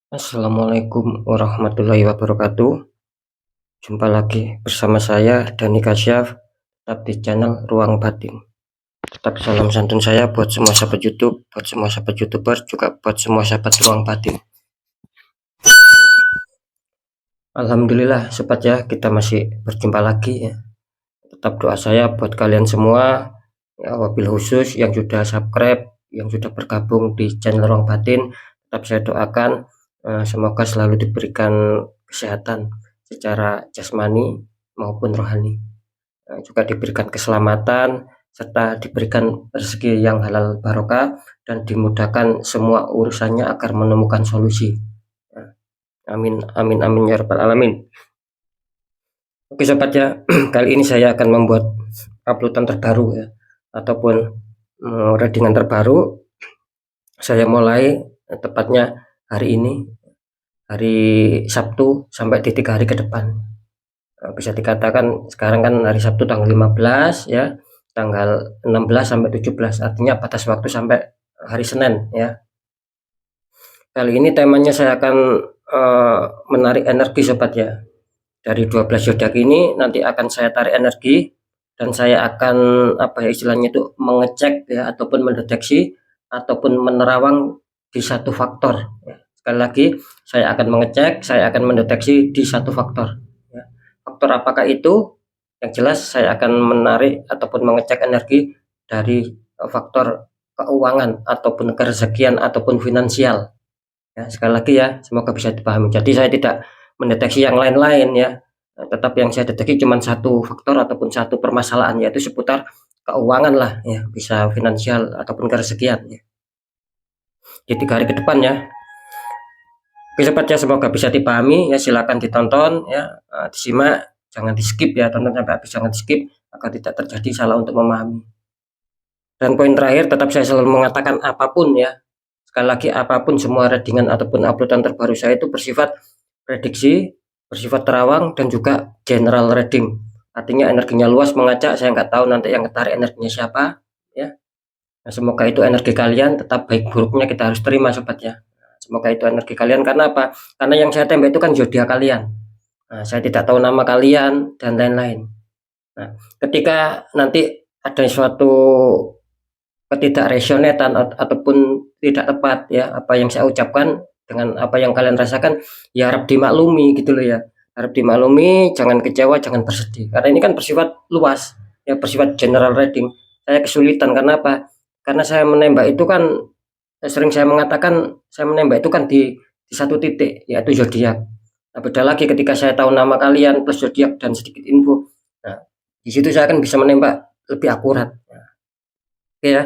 Assalamualaikum warahmatullahi wabarakatuh. Jumpa lagi bersama saya Dani Kasyaf, tetap di channel Ruang Batin. Tetap salam santun saya buat semua sahabat YouTube, buat semua sahabat YouTuber, juga buat semua sahabat Ruang Batin. Alhamdulillah sobat ya, kita masih berjumpa lagi ya. Tetap doa saya buat kalian semua ya, wabil khusus yang sudah subscribe, yang sudah bergabung di channel Ruang Batin. Tetap saya doakan semoga selalu diberikan kesehatan secara jasmani maupun rohani, juga diberikan keselamatan serta diberikan rezeki yang halal barokah dan dimudahkan semua urusannya agar menemukan solusi. Amin amin amin ya rabbal alamin. Oke sobat ya, kali ini saya akan membuat uploadan terbaru ya, ataupun readingan terbaru. Saya mulai tepatnya hari ini, hari Sabtu sampai di 3 hari ke depan. Bisa dikatakan sekarang kan hari Sabtu tanggal 15 ya, tanggal 16 sampai 17, artinya batas waktu sampai hari Senin ya. Kali ini temanya saya akan menarik energi sobat ya. Dari 12 zodiak ini nanti akan saya tarik energi dan saya akan apa ya istilahnya itu mengecek ya, ataupun mendeteksi ataupun menerawang di satu faktor ya. Sekali lagi saya akan mengecek, saya akan mendeteksi di satu faktor ya. Faktor apakah itu? Yang jelas saya akan menarik ataupun mengecek energi dari faktor keuangan ataupun kerezekian ataupun finansial ya. Sekali lagi ya, semoga bisa dipahami. Jadi saya tidak mendeteksi yang lain-lain ya, tetap yang saya deteksi cuma satu faktor ataupun satu permasalahan, yaitu seputar keuangan lah ya, bisa finansial ataupun kerezekian ya, di 3 hari ke depan ya. Oke sobat ya, semoga bisa dipahami ya, silakan ditonton ya, disimak, jangan di skip ya, tonton sampai habis, jangan di skip agar tidak terjadi salah untuk memahami. Dan poin terakhir, tetap saya selalu mengatakan apapun ya, sekali lagi apapun, semua readingan ataupun uploadan terbaru saya itu bersifat prediksi, bersifat terawang, dan juga general reading, artinya energinya luas mengacak. Saya nggak tahu nanti yang ketarik energinya siapa ya. Nah, semoga itu energi kalian, tetap baik buruknya kita harus terima sobat ya. Semoga itu energi kalian, karena apa? Karena yang saya tembak itu kan zodiak kalian. Nah, saya tidak tahu nama kalian dan lain-lain. Nah, ketika nanti ada suatu ketidakresonetan ataupun tidak tepat ya apa yang saya ucapkan dengan apa yang kalian rasakan, ya harap dimaklumi gitu loh ya, harap dimaklumi, jangan kecewa, jangan bersedih, karena ini kan bersifat luas ya, bersifat general reading. Saya kesulitan karena apa? Karena saya menembak itu kan, sering saya mengatakan saya menembak itu kan di satu titik, yaitu zodiak. Nah, beda lagi ketika saya tahu nama kalian plus zodiak dan sedikit info. Nah, di situ saya akan bisa menembak lebih akurat. Nah, oke ya.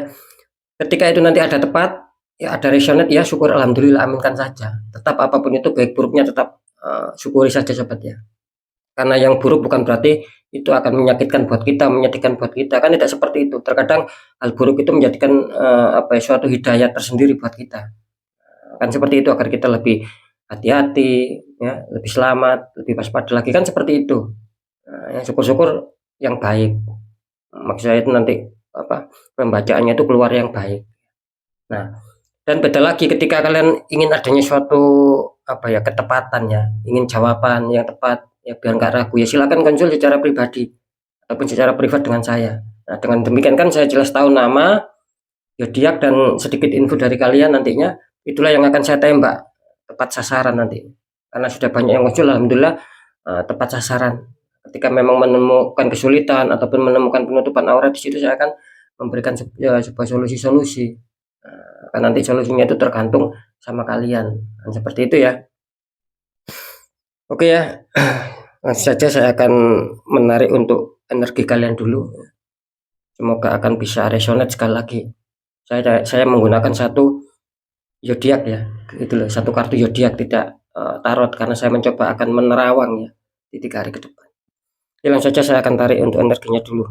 Ketika itu nanti ada tepat, ya ada resonate, ya syukur alhamdulillah, aminkan saja. Tetap apapun itu baik buruknya tetap syukuri saja sobat ya. Karena yang buruk bukan berarti itu akan menyakitkan buat kita, menyedihkan buat kita, kan tidak seperti itu. Terkadang hal buruk itu menjadikan apa ya, suatu hidayah tersendiri buat kita. Kan seperti itu, agar kita lebih hati-hati ya, lebih selamat, lebih waspada lagi, kan seperti itu. Nah, yang syukur-syukur yang baik. Maksud saya itu nanti apa, pembacaannya itu keluar yang baik. Nah, dan beda lagi ketika kalian ingin adanya suatu apa ya, ketepatan ya, ingin jawaban yang tepat ya, biar nggak ragu ya, silakan konsul secara pribadi ataupun secara privat dengan saya. Nah, dengan demikian kan saya jelas tahu nama, zodiak, dan sedikit info dari kalian, nantinya itulah yang akan saya tembak tepat sasaran nanti. Karena sudah banyak yang muncul alhamdulillah tepat sasaran. Ketika memang menemukan kesulitan ataupun menemukan penutupan aura, di situ saya akan memberikan ya, sebuah solusi-solusi. Kan nanti solusinya itu tergantung sama kalian, kan seperti itu ya. Oke ya, langsung saja saya akan menarik untuk energi kalian dulu, semoga akan bisa resonate. Sekali lagi saya menggunakan satu zodiak ya, itu loh, satu kartu zodiak, tidak tarot, karena saya mencoba akan menerawang ya di 3 hari ke depan. Oke, langsung saja saya akan tarik untuk energinya dulu.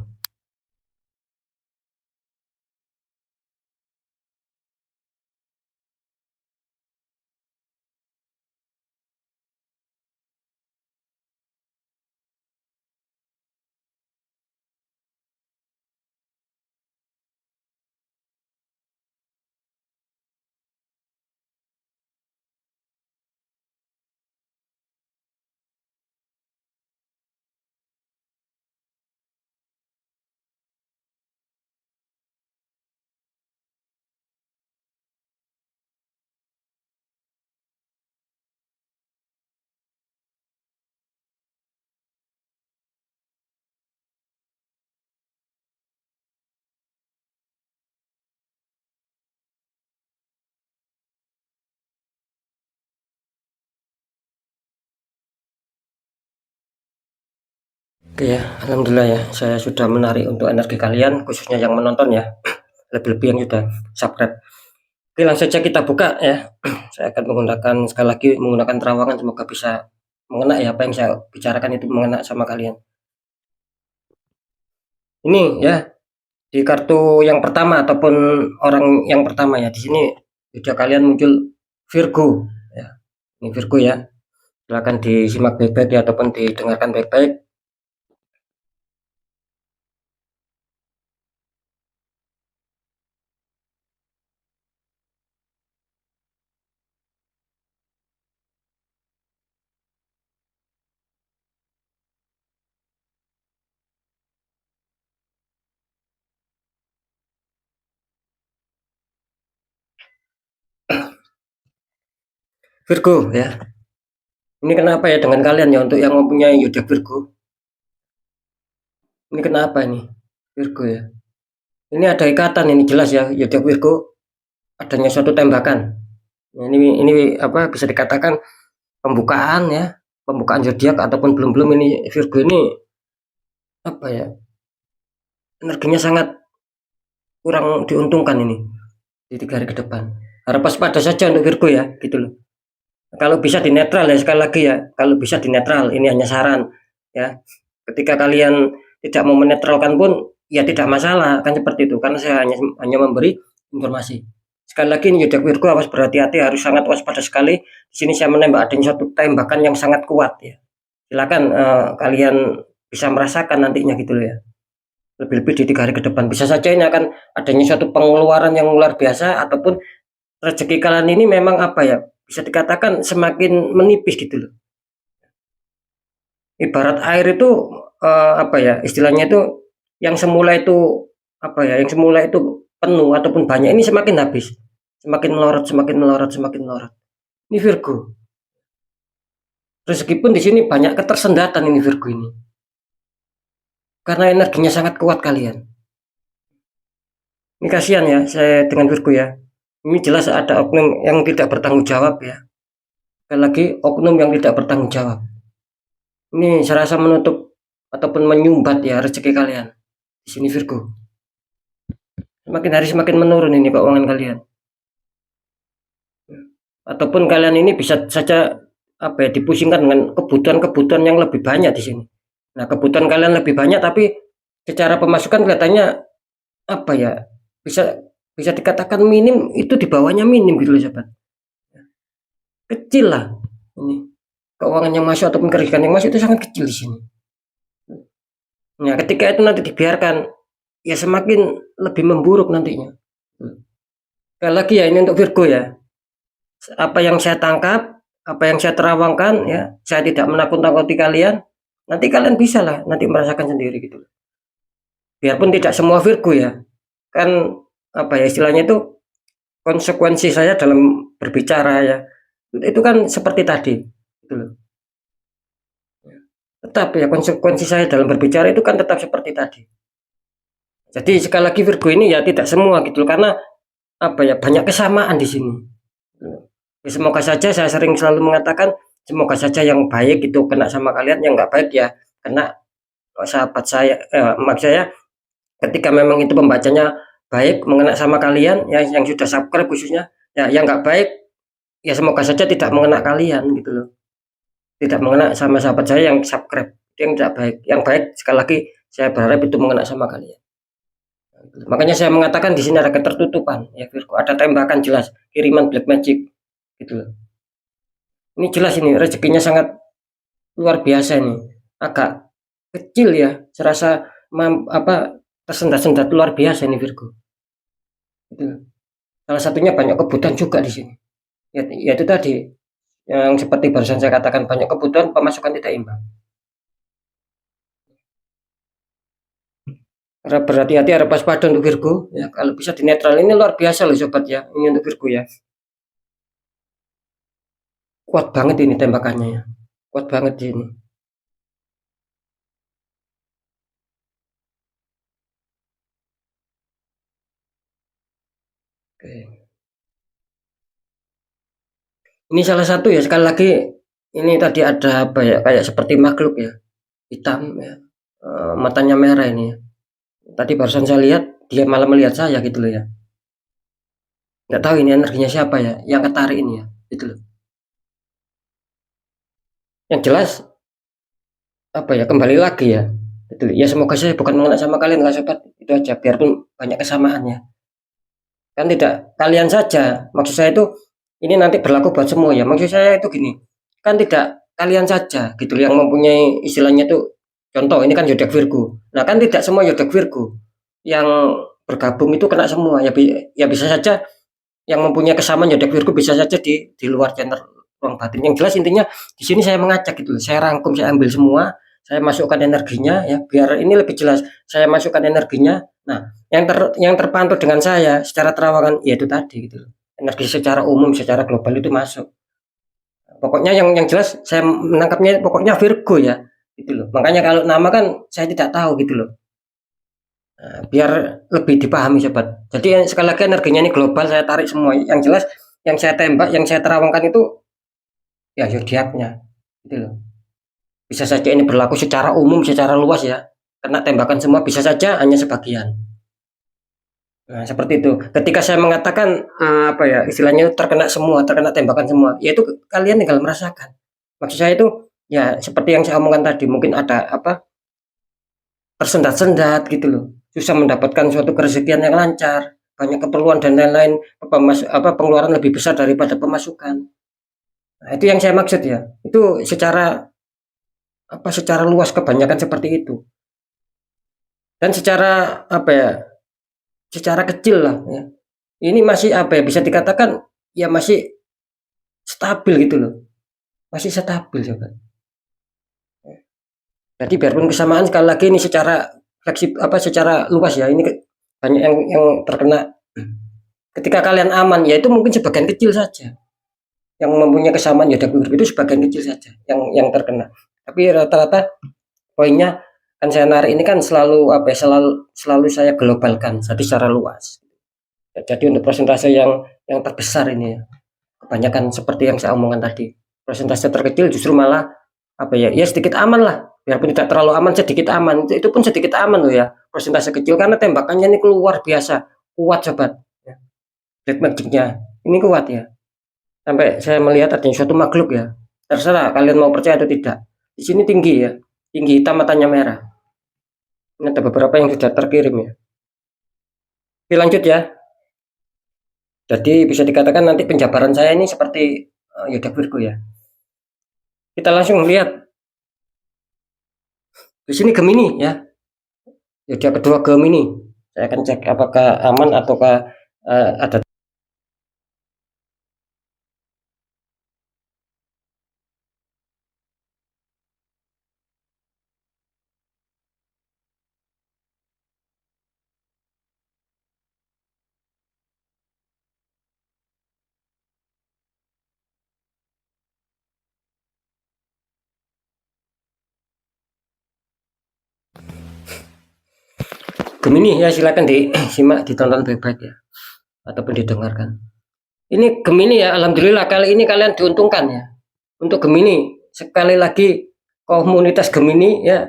Oke ya, alhamdulillah ya, saya sudah menarik untuk energi kalian, khususnya yang menonton ya, lebih-lebih yang sudah subscribe. Oke, langsung saja kita buka ya. Saya akan menggunakan sekali lagi menggunakan terawangan, semoga bisa mengena ya, apa yang saya bicarakan itu mengena sama kalian. Ini ya, di kartu yang pertama ataupun orang yang pertama ya, di sini video kalian muncul Virgo ya. Ini Virgo ya. Silakan disimak baik-baik ya, ataupun didengarkan baik-baik. Virgo ya. Ini kenapa ya dengan kalian ya, untuk yang mempunyai zodiak Virgo? Ini kenapa ini? Virgo ya. Ini ada ikatan, ini jelas ya, zodiak Virgo adanya suatu tembakan. Ini apa bisa dikatakan pembukaan ya, pembukaan zodiak ataupun belum-belum ini Virgo ini apa ya? Energinya sangat kurang diuntungkan ini di 3 hari ke depan. Harap waspada saja untuk Virgo ya, gitu loh. Kalau bisa di netral ya, sekali lagi ya, kalau bisa di netral, ini hanya saran ya. Ketika kalian tidak mau menetralkan pun ya tidak masalah, kan seperti itu, karena saya hanya memberi informasi. Sekali lagi ini zodiak Virgo, awas, berhati-hati, harus sangat waspada sekali. Di sini saya menembak adanya suatu tembakan yang sangat kuat ya. Silakan kalian bisa merasakan nantinya gitu loh ya. Lebih-lebih di 3 hari ke depan bisa saja ini akan adanya suatu pengeluaran yang luar biasa, ataupun rezeki kalian ini memang apa ya, bisa dikatakan semakin menipis gitu loh. Ibarat air itu apa ya istilahnya itu, yang semula itu apa ya, yang semula itu penuh ataupun banyak, ini semakin habis, semakin melorot, semakin melorot, semakin melorot. Ini Virgo. Rezeki pun di sini banyak ketersendatan ini Virgo ini. Karena energinya sangat kuat kalian. Ini kasihan ya saya dengan Virgo ya. Ini jelas ada oknum yang tidak bertanggung jawab ya. Sekali lagi, oknum yang tidak bertanggung jawab. Ini saya rasa menutup ataupun menyumbat ya rezeki kalian. Di sini Virgo. Semakin hari semakin menurun ini keuangan kalian. Ataupun kalian ini bisa saja apa ya, dipusingkan dengan kebutuhan-kebutuhan yang lebih banyak di sini. Nah, kebutuhan kalian lebih banyak tapi secara pemasukan kelihatannya apa ya, bisa bisa dikatakan minim, itu di bawahnya minim gitu loh sahabat. Kecil lah ini. Keuangan yang masuk ataupun kredit yang masuk itu sangat kecil di sini. Nah, ketika itu nanti dibiarkan, ya semakin lebih memburuk nantinya. Sekali lagi ya, ini untuk Virgo ya. Apa yang saya tangkap, apa yang saya terawangkan ya, saya tidak menakut-nakuti kalian. Nanti kalian bisa lah nanti merasakan sendiri gitu. Biarpun tidak semua Virgo ya. Kan apa ya istilahnya itu, konsekuensi saya dalam berbicara ya. Itu kan seperti tadi gitu loh. Tetap ya, konsekuensi saya dalam berbicara itu kan tetap seperti tadi. Jadi sekali lagi Virgo ini ya tidak semua gitu loh, karena apa ya, banyak kesamaan di sini. Ya, semoga saja, saya sering selalu mengatakan semoga saja yang baik itu kena sama kalian, yang nggak baik ya kena sahabat saya, maksud saya ketika memang itu pembacanya baik mengena sama kalian ya, yang sudah subscribe khususnya ya, yang nggak baik ya semoga saja tidak mengena kalian gitu loh, tidak mengena sama sahabat saya yang subscribe, yang tidak baik. Yang baik sekali lagi saya berharap itu mengena sama kalian. Makanya saya mengatakan di sini ada ketertutupan ya Virgo, ada tembakan jelas, kiriman black magic gitu loh. Ini jelas ini rezekinya sangat luar biasa ini. Agak kecil ya, serasa apa, tersendat-sendat luar biasa ini Virgo. Gitu. Salah satunya banyak kebutuhan juga di sini. Ya itu tadi yang seperti barusan saya katakan, banyak kebutuhan, pemasukan tidak imbang. Harap berhati-hati, harap waspada untuk Virgo ya. Kalau bisa di netral, ini luar biasa loh sobat ya. Ini untuk Virgo ya. Kuat banget ini tembakannya ya. Kuat banget ini. Oke. Ini salah satu ya, sekali lagi ini tadi ada apa ya, kayak seperti makhluk ya, hitam ya. matanya merah ini ya. Tadi barusan saya lihat dia malah melihat saya gitu loh ya. Nggak tahu ini energinya siapa ya yang ketarik ini ya, gitu loh. Yang jelas apa ya, kembali lagi ya, gitu. Ya semoga saya bukan mengenai sama kalian lah sobat, itu aja, biarpun banyak kesamaannya. Kan tidak kalian saja, maksud saya itu ini nanti berlaku buat semua ya. Maksud saya itu gini, kan tidak kalian saja gitu yang mempunyai istilahnya itu, contoh ini kan zodiak Virgo. Nah, kan tidak semua zodiak Virgo yang bergabung itu kena semua ya, ya bisa saja yang mempunyai kesamaan zodiak Virgo bisa saja di luar channel ruang batin. Yang jelas intinya di sini saya mengajak gitu, saya rangkum, saya ambil semua, saya masukkan energinya ya, biar ini lebih jelas. Saya masukkan energinya. Nah, yang terpantau dengan saya secara terawangan yaitu tadi gitu loh. Energi secara umum, secara global itu masuk. Pokoknya yang jelas saya menangkapnya pokoknya Virgo ya, gitu loh. Makanya kalau nama kan saya tidak tahu gitu loh. Nah, biar lebih dipahami sobat. Jadi sekali lagi energinya ini global, saya tarik semua. Yang jelas yang saya tembak, yang saya terawangkan itu ya zodiaknya, gitu loh. Bisa saja ini berlaku secara umum, secara luas ya. Karena tembakan semua bisa saja hanya sebagian. Nah, seperti itu. Ketika saya mengatakan apa ya, istilahnya terkena semua, terkena tembakan semua, yaitu kalian tinggal merasakan. Maksud saya itu ya seperti yang saya omongkan tadi, mungkin ada apa tersendat-sendat gitu loh. Susah mendapatkan suatu kerezekian yang lancar, banyak keperluan dan lain-lain, pengeluaran lebih besar daripada pemasukan. Nah, itu yang saya maksud ya. Itu secara luas kebanyakan seperti itu. Dan secara apa ya, secara kecil lah ya. Ini masih apa ya, bisa dikatakan ya masih stabil gitu loh. Masih stabil coba. Jadi biarpun kesamaan sekali lagi ini secara secara luas ya, ini banyak yang terkena. Ketika kalian aman ya itu mungkin sebagian kecil saja. Yang mempunyai kesamaan ya itu sebagian kecil saja yang terkena. Tapi rata-rata poinnya kan saya narik ini kan selalu apa ya, selalu saya globalkan jadi secara luas. Jadi untuk persentase yang terbesar ini ya, kebanyakan seperti yang saya omongkan tadi. Persentase terkecil justru malah apa ya, ya sedikit aman lah, biarpun tidak terlalu aman, sedikit aman. Itu pun sedikit aman loh ya, persentase kecil, karena tembakannya ini keluar biasa kuat sobat ya. Black magicnya ini kuat ya, sampai saya melihat adanya suatu makhluk ya, terserah kalian mau percaya atau tidak. Di sini tinggi ya, tinggi, hitam, matanya merah. Ini ada beberapa yang sudah terkirim ya. Oke, lanjut ya. Jadi bisa dikatakan nanti penjabaran saya ini seperti zodiak Virgo ya. Kita langsung lihat di sini Gemini ya. Zodiak kedua Gemini. Saya akan cek apakah aman ataukah ada. Gemini ya, silakan disimak, ditonton baik-baik ya, ataupun didengarkan. Ini Gemini ya, alhamdulillah kali ini kalian diuntungkan ya. Untuk Gemini, sekali lagi komunitas Gemini ya,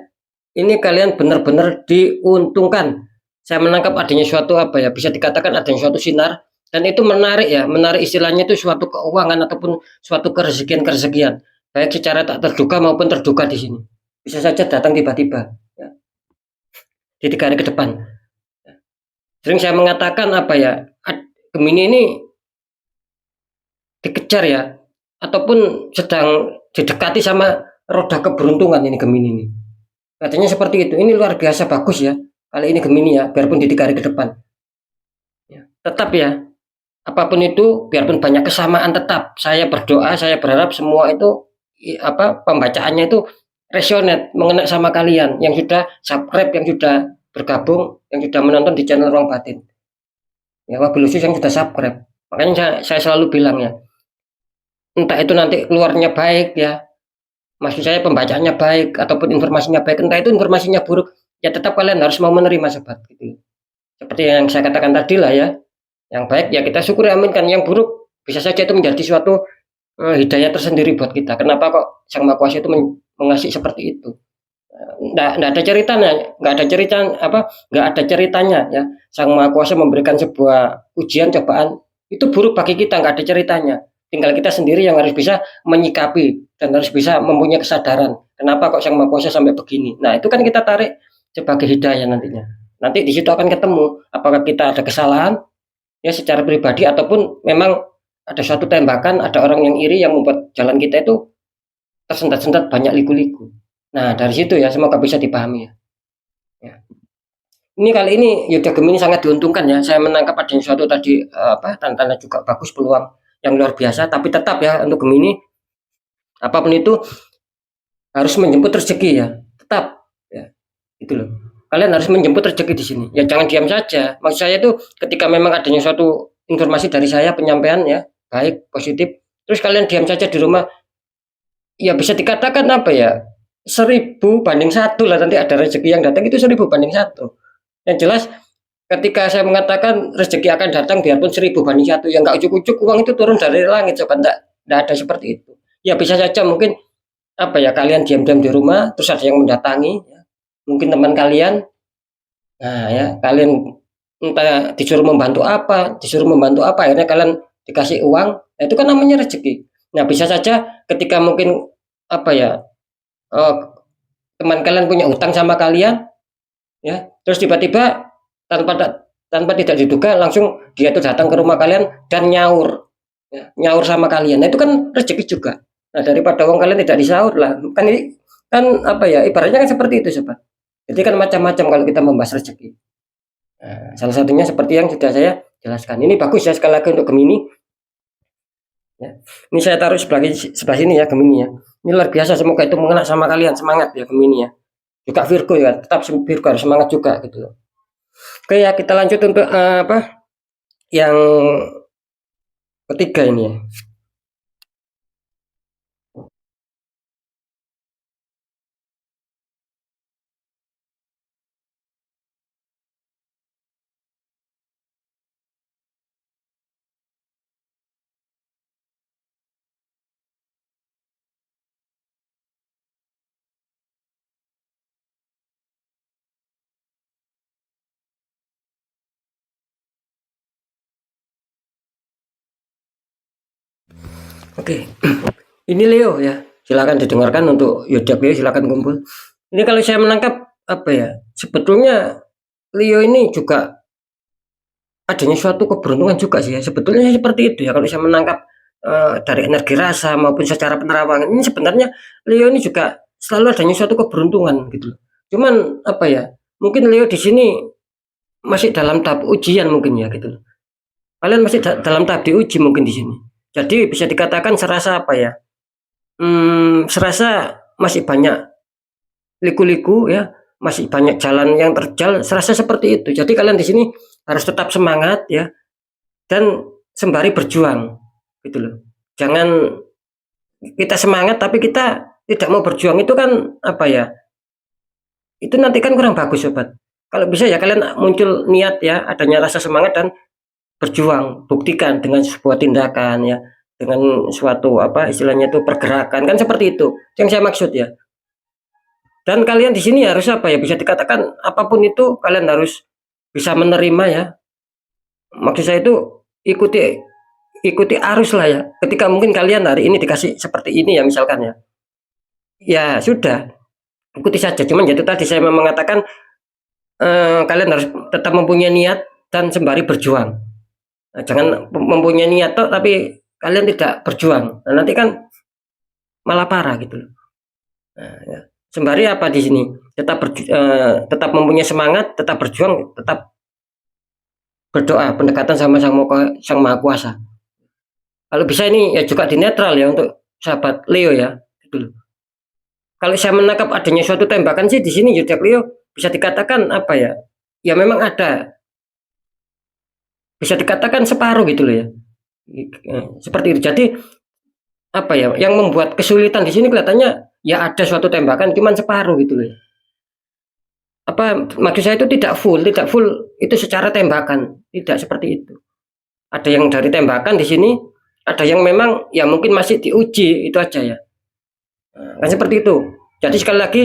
ini kalian benar-benar diuntungkan. Saya menangkap adanya suatu apa ya, bisa dikatakan adanya suatu sinar, dan itu menarik ya, menarik istilahnya itu suatu keuangan ataupun suatu kerezekian, baik secara tak terduga maupun terduga di sini. Bisa saja datang tiba-tiba ya, di 3 hari ke depan. Sering saya mengatakan apa ya, Gemini ini dikejar ya, ataupun sedang didekati sama roda keberuntungan ini Gemini ini. Katanya seperti itu. Ini luar biasa bagus ya. Kali ini Gemini ya, biarpun di 3 hari ke depan. Ya, tetap ya, apapun itu, biarpun banyak kesamaan, tetap saya berdoa, saya berharap semua itu pembacaannya itu resonate, mengena sama kalian yang sudah subscribe, yang sudah bergabung, yang sudah menonton di channel Ruang Batin. Ya, wabil khusus yang sudah subscribe. Makanya saya selalu bilang ya, entah itu nanti keluarnya baik ya, maksud saya pembacaannya baik ataupun informasinya baik, entah itu informasinya buruk, ya tetap kalian harus mau menerima sobat gitu. Seperti yang saya katakan tadi lah ya, yang baik ya kita syukuri, aminkan. Yang buruk bisa saja itu menjadi suatu hidayah tersendiri buat kita. Kenapa kok Sang Maha Kuasa itu mengasih seperti itu. Nggak ada ceritanya, nggak ada ceritanya ya. Sang Maha Kuasa memberikan sebuah ujian, cobaan, itu buruk bagi kita, nggak ada ceritanya. Tinggal kita sendiri yang harus bisa menyikapi dan harus bisa mempunyai kesadaran. Kenapa kok Sang Maha Kuasa sampai begini? Nah, itu kan kita tarik sebagai hidayah nantinya. Nanti di situ akan ketemu apakah kita ada kesalahan ya secara pribadi ataupun memang ada suatu tembakan, ada orang yang iri yang membuat jalan kita itu tersendat-sendat banyak liku-liku. Nah, dari situ ya semoga bisa dipahami ya. Ya. Ini kali ini Yuda Gemini sangat diuntungkan ya. Saya menangkap ada suatu tadi tanda-tanda juga bagus, peluang yang luar biasa, tapi tetap ya untuk Gemini apapun itu harus menjemput rezeki ya. Tetap ya. Itu loh. Kalian harus menjemput rezeki di sini. Ya jangan diam saja. Maksud saya itu ketika memang adanya suatu informasi dari saya penyampaian ya, baik, positif, terus kalian diam saja di rumah, ya bisa dikatakan apa ya, 1000 banding 1 lah, nanti ada rezeki yang datang itu 1000 banding 1. Yang jelas ketika saya mengatakan rezeki akan datang biarpun 1000 banding 1, yang nggak ujuk-ujuk uang itu turun dari langit, coba enggak ada seperti itu. Ya bisa saja mungkin apa ya, kalian diam-diam di rumah terus ada yang mendatangi ya. Mungkin teman kalian, nah ya kalian entah disuruh membantu apa akhirnya kalian dikasih uang, nah, itu kan namanya rezeki. Nah bisa saja ketika mungkin apa ya, oh, teman kalian punya utang sama kalian ya, terus tiba-tiba tanpa tanpa tidak diduga langsung dia itu datang ke rumah kalian dan nyaur ya, nyaur sama kalian. Nah itu kan rezeki juga. Nah daripada uang kalian tidak disaur lah, kan ini kan apa ya, ibaratnya kan seperti itu sobat. Jadi kan macam-macam kalau kita membahas rezeki. Nah, salah satunya seperti yang sudah saya jelaskan. Ini bagus ya sekali lagi untuk Gemini ya. Ini saya taruh sebelah sini ya Gemini ya. Ini luar biasa, semoga itu mengena sama kalian, semangat ya Gemini ya. Juga Virgo ya, tetap Virgo harus semangat juga gitu loh. Oke ya, kita lanjut untuk yang ketiga ini ya. Oke, ini Leo ya. Silakan didengarkan untuk Yodiak Leo, silakan kumpul. Ini kalau saya menangkap apa ya? Sebetulnya Leo ini juga adanya suatu keberuntungan juga sih ya. Sebetulnya seperti itu ya kalau saya menangkap dari energi rasa maupun secara penerawangan. Ini sebenarnya Leo ini juga selalu adanya suatu keberuntungan gitu. Cuman apa ya? Mungkin Leo di sini masih dalam tahap ujian mungkin ya gitu. Kalian masih dalam tahap diuji mungkin di sini. Jadi bisa dikatakan serasa apa ya? Serasa masih banyak liku-liku ya, masih banyak jalan yang terjal, serasa seperti itu. Jadi kalian di sini harus tetap semangat ya dan sembari berjuang gitu loh. Jangan kita semangat tapi kita tidak mau berjuang, itu kan apa ya? Itu nanti kan kurang bagus sobat. Kalau bisa ya kalian muncul niat ya, adanya rasa semangat dan berjuang, buktikan dengan sebuah tindakan ya, dengan suatu apa istilahnya itu pergerakan, kan seperti itu yang saya maksud ya. Dan kalian di sini harus apa ya, bisa dikatakan apapun itu kalian harus bisa menerima ya. Maksud saya itu ikuti ikuti arus lah ya. Ketika mungkin kalian hari ini dikasih seperti ini ya misalkan ya, ya sudah ikuti saja. Cuman jadi tadi saya mau mengatakan kalian harus tetap mempunyai niat dan sembari berjuang. Nah, jangan mempunyai niat toh, tapi kalian tidak berjuang. Nah, nanti kan malah parah gitu loh. Nah, ya. Sembari apa di sini? Tetap mempunyai semangat, tetap berjuang, tetap berdoa, pendekatan sama Sang Maha Kuasa. Kalau bisa ini ya juga di netral ya untuk sahabat Leo ya. Gitu loh. Kalau saya menangkap adanya suatu tembakan sih di sini zodiak Leo bisa dikatakan apa ya? Ya memang ada. Bisa dikatakan separuh gitu loh ya. Seperti itu. Jadi apa ya? Yang membuat kesulitan di sini kelihatannya ya ada suatu tembakan cuman separuh gitu loh. Apa maksud saya itu tidak full itu secara tembakan, tidak seperti itu. Ada yang dari tembakan di sini, ada yang memang ya mungkin masih diuji, itu aja ya. Nah, seperti itu. Jadi sekali lagi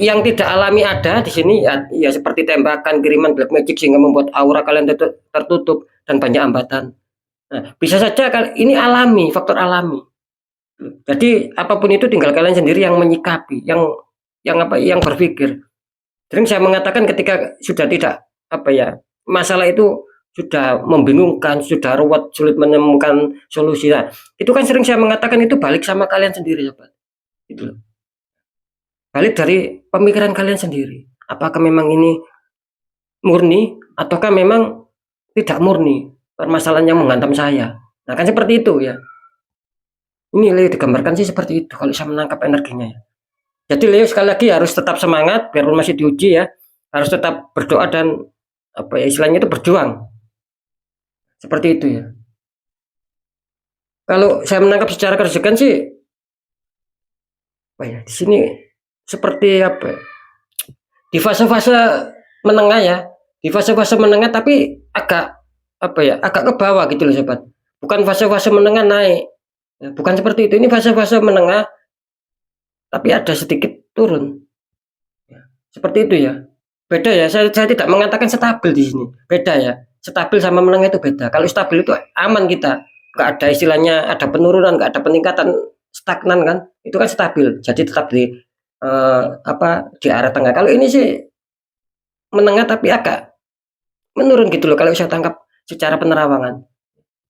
yang tidak alami ada di sini ya seperti tembakan, kiriman black magic sehingga membuat aura kalian tertutup dan banyak hambatan. Nah, bisa saja ini alami, faktor alami. Jadi apapun itu tinggal kalian sendiri yang menyikapi, yang berpikir. Sering saya mengatakan ketika sudah tidak masalah itu sudah membingungkan, sudah ruwet, sulit menemukan solusi. Nah, itu kan sering saya mengatakan itu balik sama kalian sendiri, sobat. Gitu loh. Balik dari pemikiran kalian sendiri. Apakah memang ini murni ataukah memang tidak murni permasalahan yang menghantam saya? Nah, kan seperti itu ya. Ini Leo digambarkan sih seperti itu kalau saya menangkap energinya ya. Jadi Leo sekali lagi harus tetap semangat biarpun masih diuji ya. Harus tetap berdoa dan istilahnya itu berjuang. Seperti itu ya. Kalau saya menangkap secara kerejekan sih di sini seperti di fase-fase menengah ya. Di fase-fase menengah tapi agak agak ke bawah gitu loh sobat. Bukan fase-fase menengah naik. Ya, bukan seperti itu. Ini fase-fase menengah tapi ada sedikit turun. Ya, seperti itu ya. Beda ya. Saya tidak mengatakan stabil di sini. Beda ya. Stabil sama menengah itu beda. Kalau stabil itu aman kita. Nggak ada istilahnya ada penurunan, nggak ada peningkatan, stagnan kan. Itu kan stabil. Jadi tetap di di arah tengah. Kalau ini sih menengah tapi agak menurun gitu loh kalau saya tangkap secara penerawangan.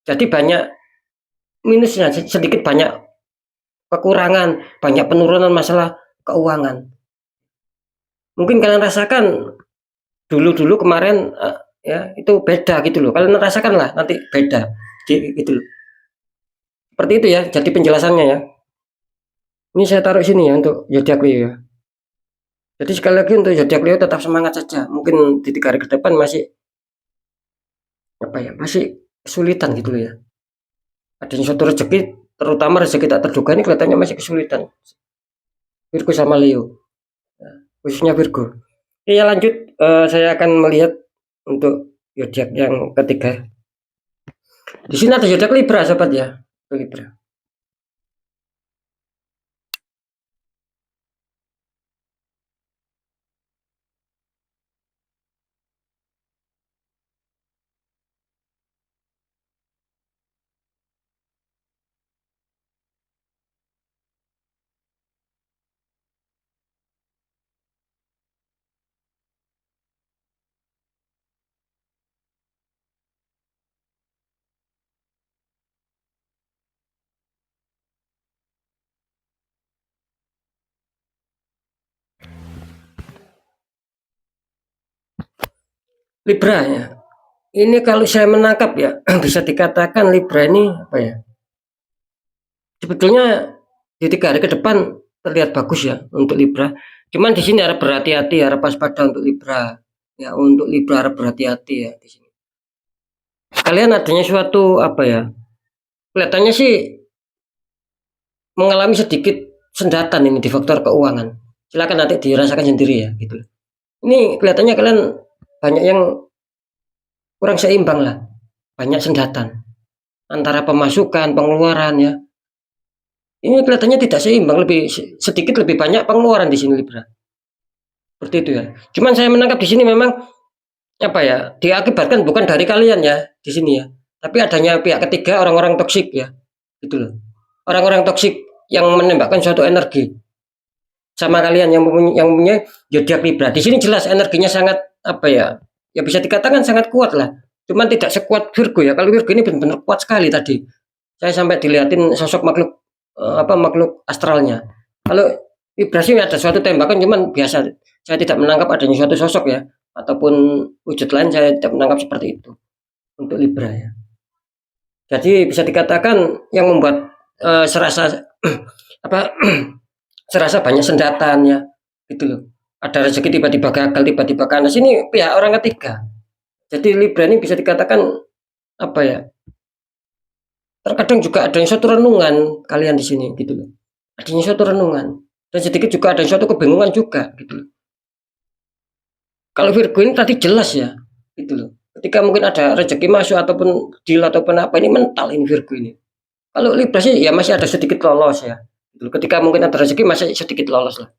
Jadi banyak minusnya, sedikit banyak kekurangan, banyak penurunan masalah keuangan. Mungkin kalian rasakan dulu kemarin ya itu beda gitu loh. Kalian rasakan lah nanti beda gitu loh. Seperti itu ya. Jadi penjelasannya ya. Ini saya taruh sini ya untuk zodiak Leo ya. Jadi sekali lagi untuk zodiak Leo tetap semangat saja. Mungkin di 3 hari ke depan masih masih kesulitan gitu loh ya. Adanya suatu rezeki, terutama rezeki tak terduga ini kelihatannya masih kesulitan. Virgo sama Leo, khususnya Virgo. Ya lanjut, saya akan melihat untuk zodiak yang ketiga. Di sini ada zodiak Libra, sobat ya, Libra. Libra ya. Ini kalau saya menangkap ya bisa dikatakan Libra ini sebetulnya di 3 hari ke depan terlihat bagus ya untuk Libra. Cuman di sini harap berhati-hati, harap waspada untuk Libra. Ya untuk Libra harap berhati-hati ya di sini. Kalian adanya suatu kelihatannya sih mengalami sedikit sendatan ini di faktor keuangan. Silakan nanti dirasakan sendiri ya gitu. Ini kelihatannya kalian banyak yang kurang seimbang lah, banyak sendatan antara pemasukan, pengeluaran ya. Ini kelihatannya tidak seimbang, sedikit lebih banyak pengeluaran di sini Libra. Seperti itu ya. Cuman saya menangkap di sini memang diakibatkan bukan dari kalian ya di sini ya, tapi adanya pihak ketiga, orang-orang toksik ya, gitu loh. Orang-orang toksik yang menembakkan suatu energi sama kalian yang punya zodiak Libra. Di sini jelas energinya sangat ya bisa dikatakan sangat kuat lah. Cuman tidak sekuat Virgo ya. Kalau Virgo ini benar-benar kuat sekali tadi. Saya sampai dilihatin sosok makhluk makhluk astralnya. Kalau Libra sih ada suatu tembakan cuman biasa. Saya tidak menangkap adanya suatu sosok ya ataupun wujud lain, saya tidak menangkap seperti itu untuk Libra ya. Jadi bisa dikatakan yang membuat serasa serasa banyak sendatan ya gitu loh. Ada rezeki tiba-tiba gagal, tiba-tiba kandas, ini pihak orang ketiga. Jadi Libra ini bisa dikatakan terkadang juga ada yang suatu renungan kalian di sini gitu loh. Adanya suatu renungan dan sedikit juga ada suatu kebingungan juga gitu loh. Kalau Virgo ini tadi jelas ya gitu loh. Ketika mungkin ada rezeki masuk ataupun deal ataupun ini mental ini Virgo ini. Kalau Libra sih ya masih ada sedikit lolos ya. Gitu. Ketika mungkin ada rezeki masih sedikit lolos lah.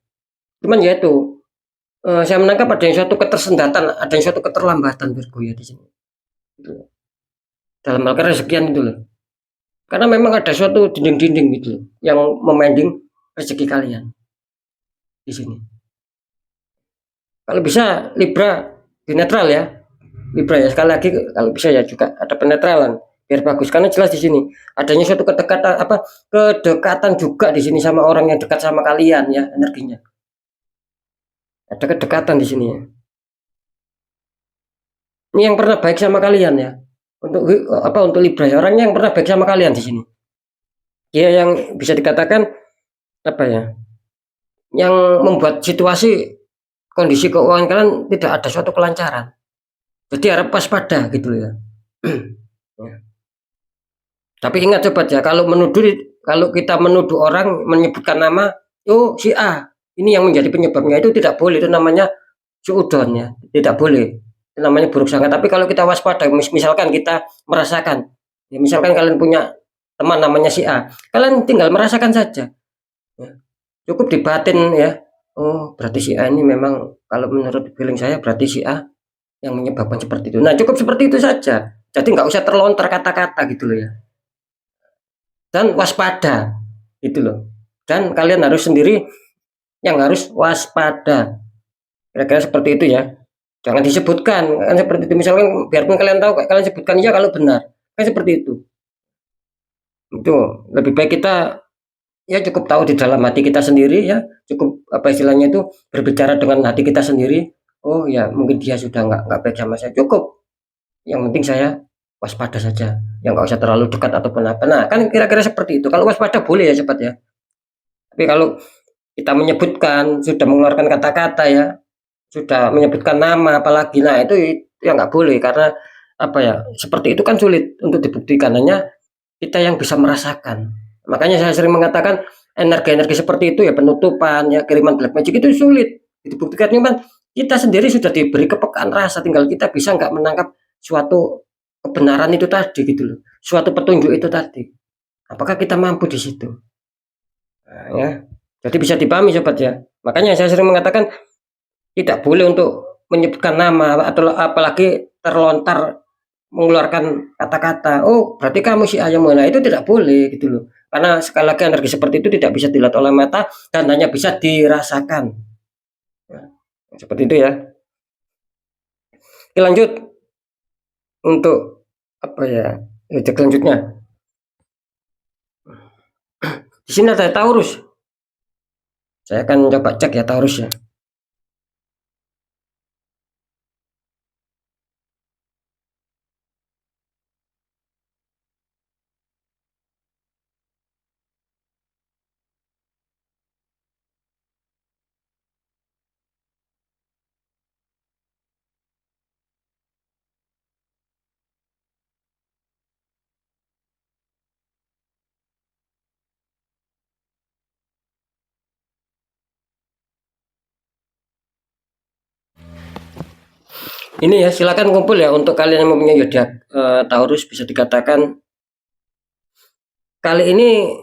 Cuman ya itu Saya menangkap ada yang suatu ketersendatan, ada yang suatu keterlambatan menurutku ya di sini. Gitu. Dalam hal kerezekian itu loh. Karena memang ada suatu dinding-dinding gitu loh, yang memending rezeki kalian di sini. Kalau bisa Libra di netral ya. Libra ya sekali lagi kalau bisa ya juga ada penetralan biar bagus karena jelas di sini adanya suatu kedekatan kedekatan juga di sini sama orang yang dekat sama kalian ya energinya. Ada kedekatan di sini ya. Ini yang pernah baik sama kalian ya. Untuk Libra ya orangnya yang pernah baik sama kalian di sini. Dia yang bisa dikatakan apa ya? Yang membuat situasi kondisi keuangan kalian tidak ada suatu kelancaran. Jadi harap waspada gitu ya. Ya. Tapi ingat sobat ya, kalau kita menuduh orang menyebutkan nama, oh si A, ini yang menjadi penyebabnya itu tidak boleh, itu namanya suudon ya, tidak boleh. Itu namanya buruk sangka. Tapi kalau kita waspada, misalkan kita merasakan, ya, misalkan kalian punya teman namanya si A, kalian tinggal merasakan saja. Ya. Cukup dibatin ya. Oh, berarti si A ini memang kalau menurut feeling saya berarti si A yang menyebabkan seperti itu. Nah, cukup seperti itu saja. Jadi nggak usah terlontar kata-kata gitu loh ya. Dan waspada gitu loh. Dan kalian harus sendiri yang harus waspada. Kira-kira seperti itu ya. Jangan disebutkan kan seperti itu. Misalkan biarpun kalian tahu kalian sebutkan iya kalau benar. Kan seperti itu. Itu lebih baik kita ya cukup tahu di dalam hati kita sendiri ya, cukup apa istilahnya itu berbicara dengan hati kita sendiri. Oh ya, mungkin dia sudah nggak baik sama saya. Cukup. Yang penting saya waspada saja. Yang nggak usah terlalu dekat ataupun apa. Nah, kan kira-kira seperti itu. Kalau waspada boleh ya cepat ya. Tapi kalau kita menyebutkan, sudah mengeluarkan kata-kata ya, sudah menyebutkan nama apalagi, nah itu ya nggak boleh karena apa ya, seperti itu kan sulit untuk dibuktikan, hanya kita yang bisa merasakan. Makanya saya sering mengatakan energi-energi seperti itu ya penutupan, ya kiriman black magic itu sulit dibuktikan, cuman kita sendiri sudah diberi kepekaan rasa, tinggal kita bisa nggak menangkap suatu kebenaran itu tadi gitu loh, suatu petunjuk itu tadi. Apakah kita mampu di situ? Nah, ya. Jadi bisa dipahami sobat ya. Makanya saya sering mengatakan tidak boleh untuk menyebutkan nama atau apalagi terlontar mengeluarkan kata-kata. Oh, berarti kamu si ayam. Nah, itu tidak boleh gitu loh. Karena sekali lagi energi seperti itu tidak bisa dilihat oleh mata dan hanya bisa dirasakan. Nah, seperti itu ya. Oke, lanjut untuk apa ya? Selanjutnya. Di sini ada Taurus. Saya akan coba cek ya Taurus ya. Ini ya silakan kumpul ya untuk kalian yang mempunyai zodiak Taurus, bisa dikatakan kali ini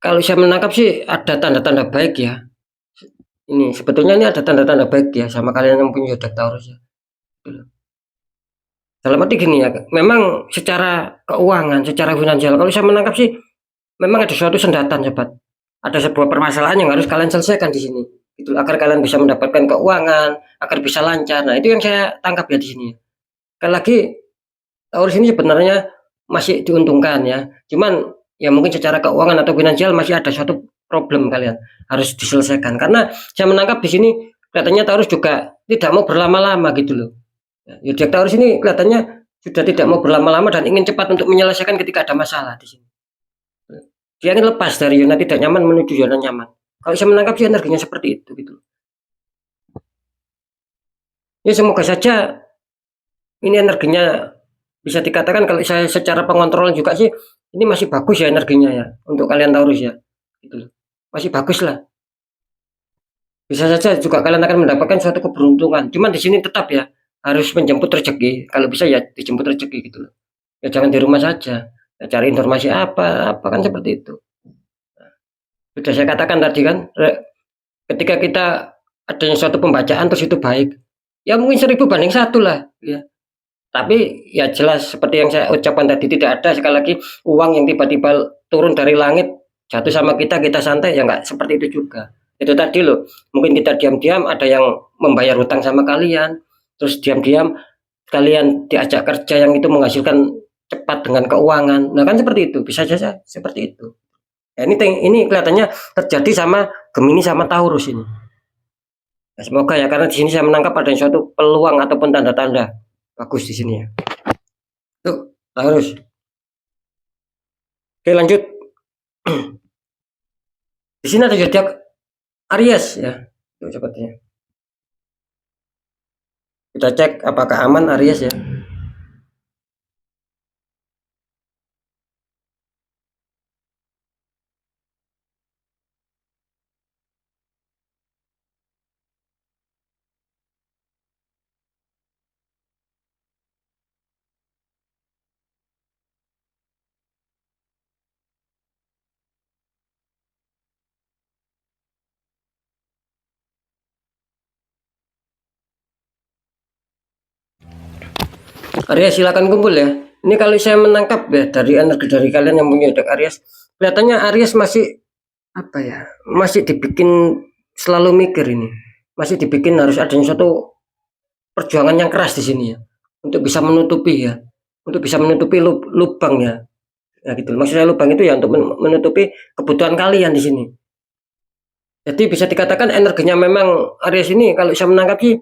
kalau saya menangkap sih ada tanda-tanda baik ya. Ini sebetulnya ini ada tanda-tanda baik ya sama kalian yang punya zodiak Taurus ya. Dalam arti gini ya, memang secara keuangan, secara finansial kalau saya menangkap sih memang ada suatu sendatan sobat. Ada sebuah permasalahan yang harus kalian selesaikan di sini. Itu agar kalian bisa mendapatkan keuangan, agar bisa lancar. Nah, itu yang saya tangkap ya di sini. Sekali lagi Taurus ini sebenarnya masih diuntungkan ya. Cuman ya mungkin secara keuangan atau finansial masih ada suatu problem kalian harus diselesaikan. Karena saya menangkap di sini kelihatannya Taurus juga tidak mau berlama-lama gitu loh. Ya, zodiak Taurus ini kelihatannya sudah tidak mau berlama-lama dan ingin cepat untuk menyelesaikan ketika ada masalah di sini. Dia ingin lepas dari zona tidak nyaman menuju zona nyaman. Kalau saya menangkap sih energinya seperti itu gitu. Ya semoga saja ini energinya bisa dikatakan kalau saya secara pengontrolan juga sih ini masih bagus ya energinya ya untuk kalian Taurus ya. Gitu. Masih bagus lah. Bisa saja juga kalian akan mendapatkan suatu keberuntungan. Cuman di sini tetap ya harus menjemput rezeki. Kalau bisa ya dijemput rezeki gitu loh. Ya jangan di rumah saja. Ya, cari informasi apa kan seperti itu. Sudah saya katakan tadi kan, ketika kita adanya suatu pembacaan terus itu baik, ya mungkin 1000 banding 1 lah ya. Tapi ya jelas seperti yang saya ucapkan tadi, tidak ada sekali lagi uang yang tiba-tiba turun dari langit jatuh sama kita, kita santai, ya nggak seperti itu juga. Itu tadi loh, mungkin kita diam-diam ada yang membayar hutang sama kalian, terus diam-diam kalian diajak kerja yang itu menghasilkan cepat dengan keuangan. Nah kan seperti itu, bisa saja seperti itu. Ya, ini kelihatannya terjadi sama Gemini sama Taurus ini. Ya, semoga ya, karena di sini saya menangkap ada suatu peluang ataupun tanda-tanda bagus di sini ya. Tuh, Taurus. Oke, lanjut. Di sini ada zodiak Aries ya. Tuh, sepertinya. Kita cek apakah aman Aries ya. Aries silakan kumpul ya. Ini kalau saya menangkap ya dari energi dari kalian yang punya zodiak Aries, kelihatannya Aries masih apa ya? Masih dibikin selalu mikir ini. Masih dibikin harus adanya suatu perjuangan yang keras di sini ya. Untuk bisa menutupi ya. Untuk bisa menutupi lubang ya. Ya gitu. Maksudnya lubang itu ya untuk menutupi kebutuhan kalian di sini. Jadi bisa dikatakan energinya memang Aries ini kalau saya menangkap sih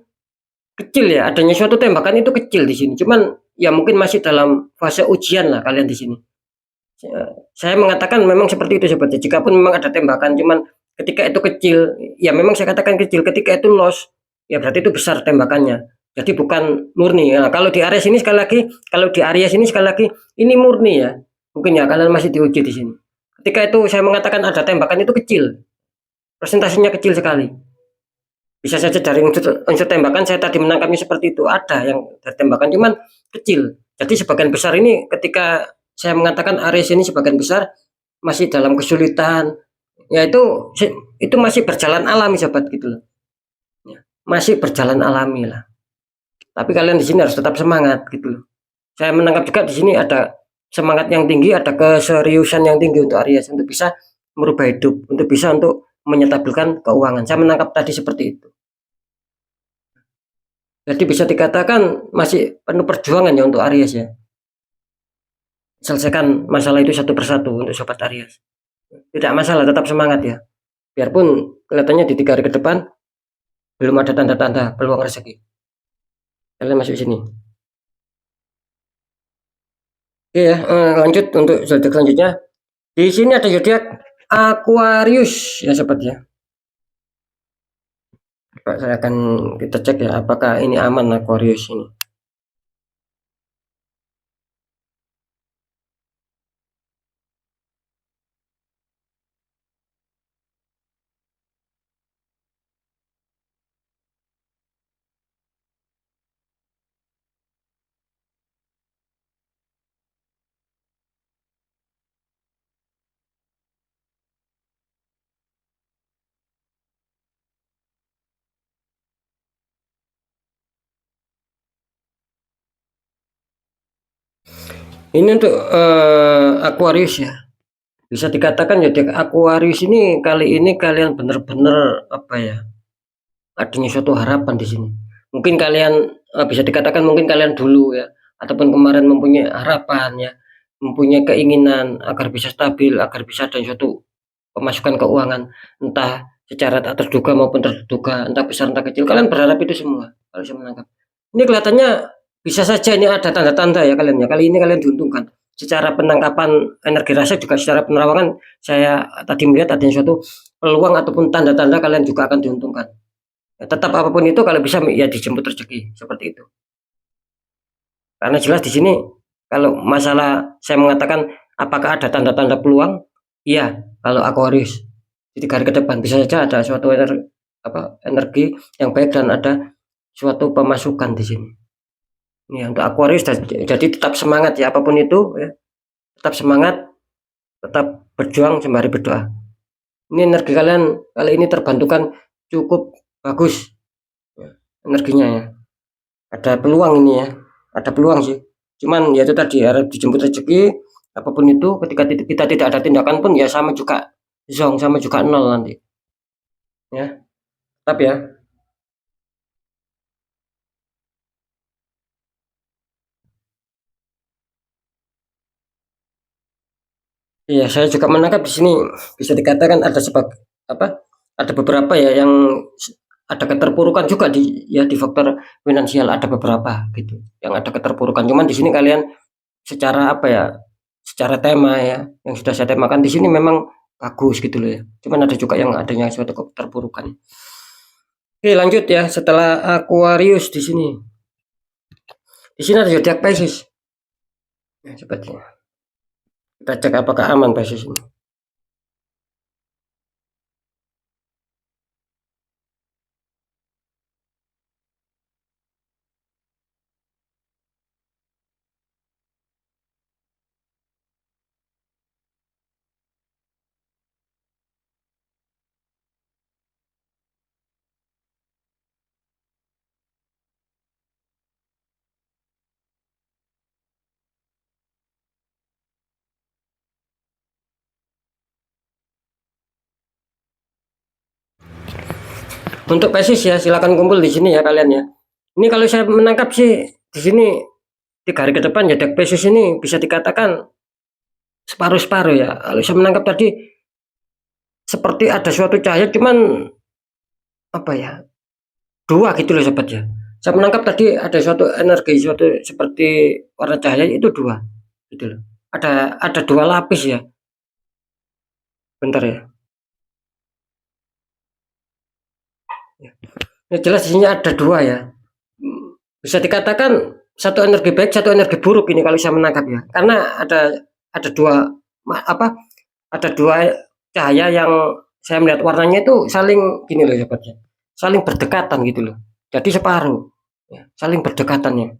kecil ya, adanya suatu tembakan itu kecil di sini. Cuman ya mungkin masih dalam fase ujian lah kalian di sini. Saya mengatakan memang seperti itu seperti. Jikapun memang ada tembakan, cuman ketika itu kecil, ya memang saya katakan kecil. Ketika itu loss, ya berarti itu besar tembakannya. Jadi bukan murni. Nah, kalau di Aries ini sekali lagi, kalau di Aries ini sekali lagi, ini murni ya. Mungkin ya kalian masih diuji di sini. Ketika itu saya mengatakan ada tembakan itu kecil, presentasinya kecil sekali. Bisa saja dari unsur tembakan saya tadi menangkapnya seperti itu, ada yang dari tembakan cuman kecil. Jadi sebagian besar ini ketika saya mengatakan Aries ini sebagian besar masih dalam kesulitan, ya itu masih berjalan alami sahabat gitu loh. Ya, masih berjalan alami lah. Tapi kalian di sini harus tetap semangat gitu loh. Saya menangkap juga di sini ada semangat yang tinggi, ada keseriusan yang tinggi untuk Aries untuk bisa merubah hidup, untuk bisa untuk menyetabilkan keuangan. Saya menangkap tadi seperti itu. Jadi bisa dikatakan masih penuh perjuangan ya untuk Aries ya. Selesaikan masalah itu satu persatu untuk sobat Aries. Tidak masalah, tetap semangat ya. Biarpun kelihatannya di 3 hari ke depan belum ada tanda-tanda peluang rezeki. Kalian masuk sini. Oke ya, lanjut untuk zodiak selanjutnya. Di sini ada zodiak Aquarius ya sobat ya. Saya akan kita cek ya apakah ini aman Aquarius ini. Ini untuk Aquarius ya. Bisa dikatakan zodiak Aquarius ini kali ini kalian benar-benar apa ya? Adanya suatu harapan di sini. Mungkin kalian bisa dikatakan mungkin kalian dulu ya ataupun kemarin mempunyai harapan ya, mempunyai keinginan agar bisa stabil, agar bisa ada suatu pemasukan keuangan entah secara tak terduga maupun terduga, entah besar entah kecil. Kalian berharap itu semua kalau saya menangkap. Ini kelihatannya bisa saja ini ada tanda-tanda ya kalian ya. Kali ini kalian diuntungkan. Secara penangkapan energi rasa juga secara penerawangan saya tadi melihat ada suatu peluang ataupun tanda-tanda kalian juga akan diuntungkan. Ya, tetap apapun itu kalau bisa ya dijemput rezeki seperti itu. Karena jelas di sini kalau masalah saya mengatakan apakah ada tanda-tanda peluang? Iya, kalau Aquarius di 3 hari ke depan bisa saja ada suatu energi yang baik dan ada suatu pemasukan di sini. Ini untuk Aquarius jadi tetap semangat ya apapun itu ya. Tetap semangat, tetap berjuang sembari berdoa. Ini energi kalian kali ini terbantukan cukup bagus ya, energinya ya. Ada peluang ini ya, ada peluang sih. Cuman ya itu tadi harus dijemput rezeki, apapun itu ketika kita tidak ada tindakan pun ya sama juga zong, sama juga nol nanti. Ya, tetap ya. Iya, saya juga menangkap di sini bisa dikatakan ada sebab apa? Ada beberapa ya yang ada keterpurukan juga di ya di faktor finansial ada beberapa gitu yang ada keterpurukan. Cuman di sini kalian secara apa ya? Secara tema ya yang sudah saya temakan di sini memang bagus gitu loh ya. Cuman ada juga yang adanya suatu keterpurukan. Oke, lanjut ya. Setelah Aquarius di sini. Di sini ada zodiak Pisces. Ya, sepertinya. Kita cek apakah aman Pisces ini. Untuk Pisces ya, silakan kumpul di sini ya kalian ya. Ini kalau saya menangkap sih di sini 3 hari ke depan zodiak Pisces ini bisa dikatakan separuh-separuh ya. Kalau saya menangkap tadi seperti ada suatu cahaya cuman apa ya? Dua gitu loh sobat ya. Saya menangkap tadi ada suatu energi, suatu seperti warna cahaya itu dua gitu loh. Ada dua lapis ya. Bentar ya. Ya jelas di sini ada dua ya. Bisa dikatakan satu energi baik, satu energi buruk ini kalau saya menangkap ya. Karena ada dua apa? Ada dua cahaya yang saya melihat warnanya itu saling gini loh sobatnya. Saling berdekatan gitu loh. Jadi separuh. Ya, saling berdekatannya.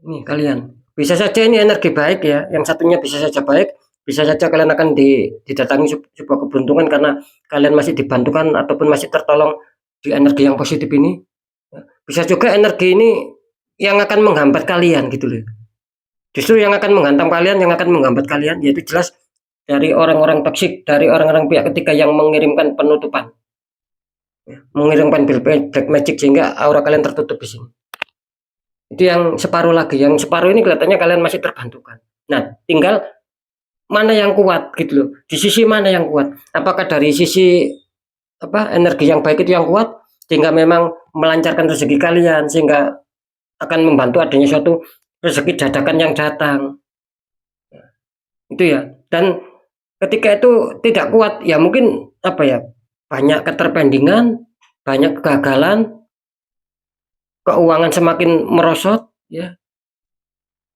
Ini kalian. Bisa saja ini energi baik ya. Yang satunya bisa saja baik, bisa saja kalian akan didatangi sebuah keberuntungan karena kalian masih dibantukan ataupun masih tertolong di energi yang positif ini. Bisa juga energi ini yang akan menghambat kalian gitu loh. Justru yang akan menghantam kalian, yang akan menghambat kalian yaitu jelas dari orang-orang toksik, dari orang-orang pihak ketiga yang mengirimkan penutupan, mengirimkan black magic sehingga aura kalian tertutup di sini. Itu yang separuh lagi, yang separuh ini kelihatannya kalian masih terbantukan. Nah, tinggal mana yang kuat gitu loh. Di sisi mana yang kuat? Apakah dari sisi apa energi yang baik itu yang kuat sehingga memang melancarkan rezeki kalian sehingga akan membantu adanya suatu rezeki dadakan yang datang. Itu ya. Dan ketika itu tidak kuat ya mungkin apa ya? Banyak keterpendingan, banyak kegagalan, keuangan semakin merosot ya.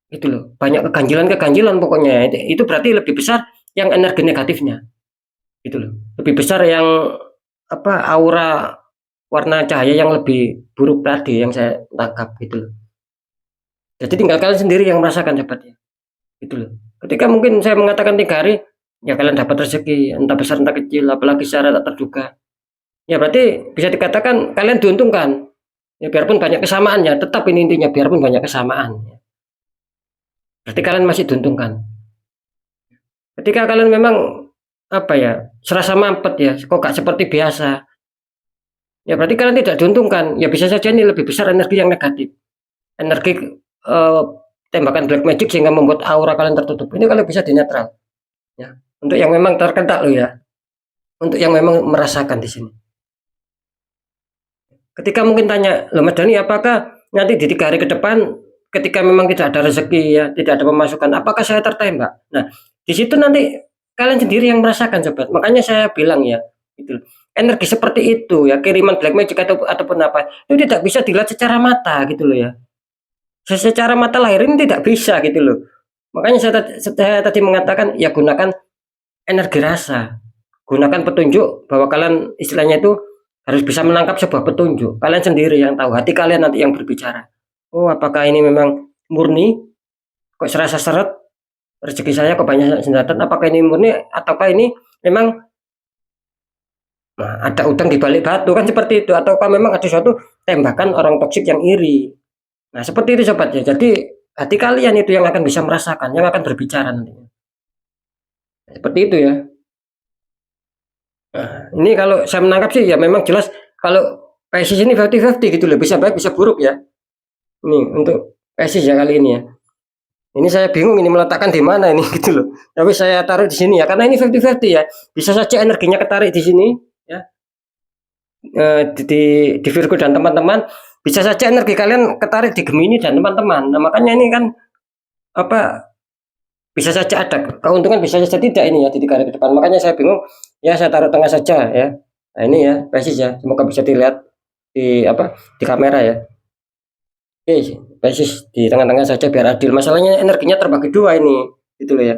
Itu loh, banyak keganjilan-keganjilan pokoknya. Itu berarti lebih besar yang energi negatifnya. Gitu loh. Lebih besar yang apa aura warna cahaya yang lebih buruk tadi yang saya tangkap gitu loh. Jadi tinggal kalian sendiri yang merasakan dapatnya. Gitu loh. Ketika mungkin saya mengatakan 3 hari, ya kalian dapat rezeki entah besar entah kecil, apalagi secara tak terduga. Ya berarti bisa dikatakan kalian diuntungkan. Ya biarpun banyak kesamaannya, tetap ini intinya biarpun banyak kesamaan. Berarti kalian masih diuntungkan. Ketika kalian memang apa ya serasa mampet ya, kok gak seperti biasa. Ya berarti kalian tidak diuntungkan. Ya bisa saja ini lebih besar energi yang negatif. Energi eh, tembakan black magic sehingga membuat aura kalian tertutup. Ini kalau bisa dinetral. Ya. Untuk yang memang terkena loh ya. Untuk yang memang merasakan di sini. Ketika mungkin tanya, loh Mas Dani apakah nanti di 3 hari ke depan ketika memang tidak ada rezeki ya, tidak ada pemasukan, apakah saya tertembak? Nah, di situ nanti kalian sendiri yang merasakan sobat. Makanya saya bilang ya, itu energi seperti itu ya, kiriman black magic ataupun apa, itu tidak bisa dilihat secara mata gitu loh ya. Secara mata lahir ini tidak bisa gitu loh. Makanya saya tadi mengatakan ya gunakan energi rasa. Gunakan petunjuk bahwa kalian istilahnya itu harus bisa menangkap sebuah petunjuk. Kalian sendiri yang tahu, hati kalian nanti yang berbicara. Oh, apakah ini memang murni? Kok serasa seret? Rezeki saya kok banyak sendatan? Apakah ini murni ataukah ini memang Nah, ada udang di balik batu kan seperti itu, ataukah memang ada suatu tembakan orang toksik yang iri. Nah, seperti itu sobat ya. Jadi hati kalian itu yang akan bisa merasakan, yang akan berbicara nantinya. Seperti itu ya. Nah, ini kalau saya menangkap sih ya memang jelas kalau PSIS ini 50-50 gitu loh, bisa baik bisa buruk ya. Ini untuk PSIS ya kali ini ya. Ini saya bingung ini meletakkan di mana ini gitu loh. Tapi saya taruh di sini ya karena ini 50-50 ya. Bisa saja energinya ketarik di sini ya. Di Virgo dan teman-teman, bisa saja energi kalian ketarik di Gemini dan teman-teman. Nah, makanya ini kan apa, bisa saja ada keuntungan, bisa saja tidak ini ya di 3 hari ke depan. Makanya saya bingung ya, saya taruh tengah saja ya. Nah, ini ya basis ya, semoga bisa dilihat di apa, di kamera ya. Oke, basis di tengah-tengah saja biar adil. Masalahnya energinya terbagi dua ini, gitu loh ya.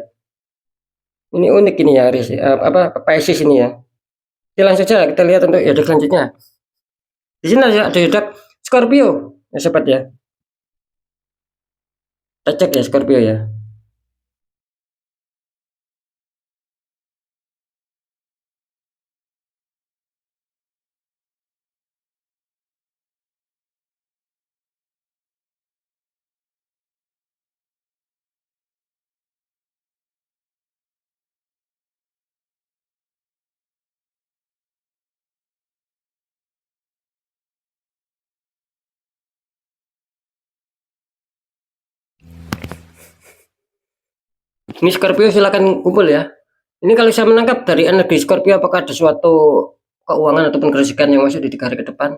Ini unik ini ya, apa basis ini ya. Oke, langsung saja kita lihat untuk zodiak selanjutnya. Di sini ada zodiak Scorpio ya sobat ya. Kita cek ya Scorpio ya. Ini Scorpio silakan kumpul ya. Ini kalau saya menangkap dari energi Scorpio, apakah ada suatu keuangan ataupun keresahan yang masuk di 3 hari ke depan?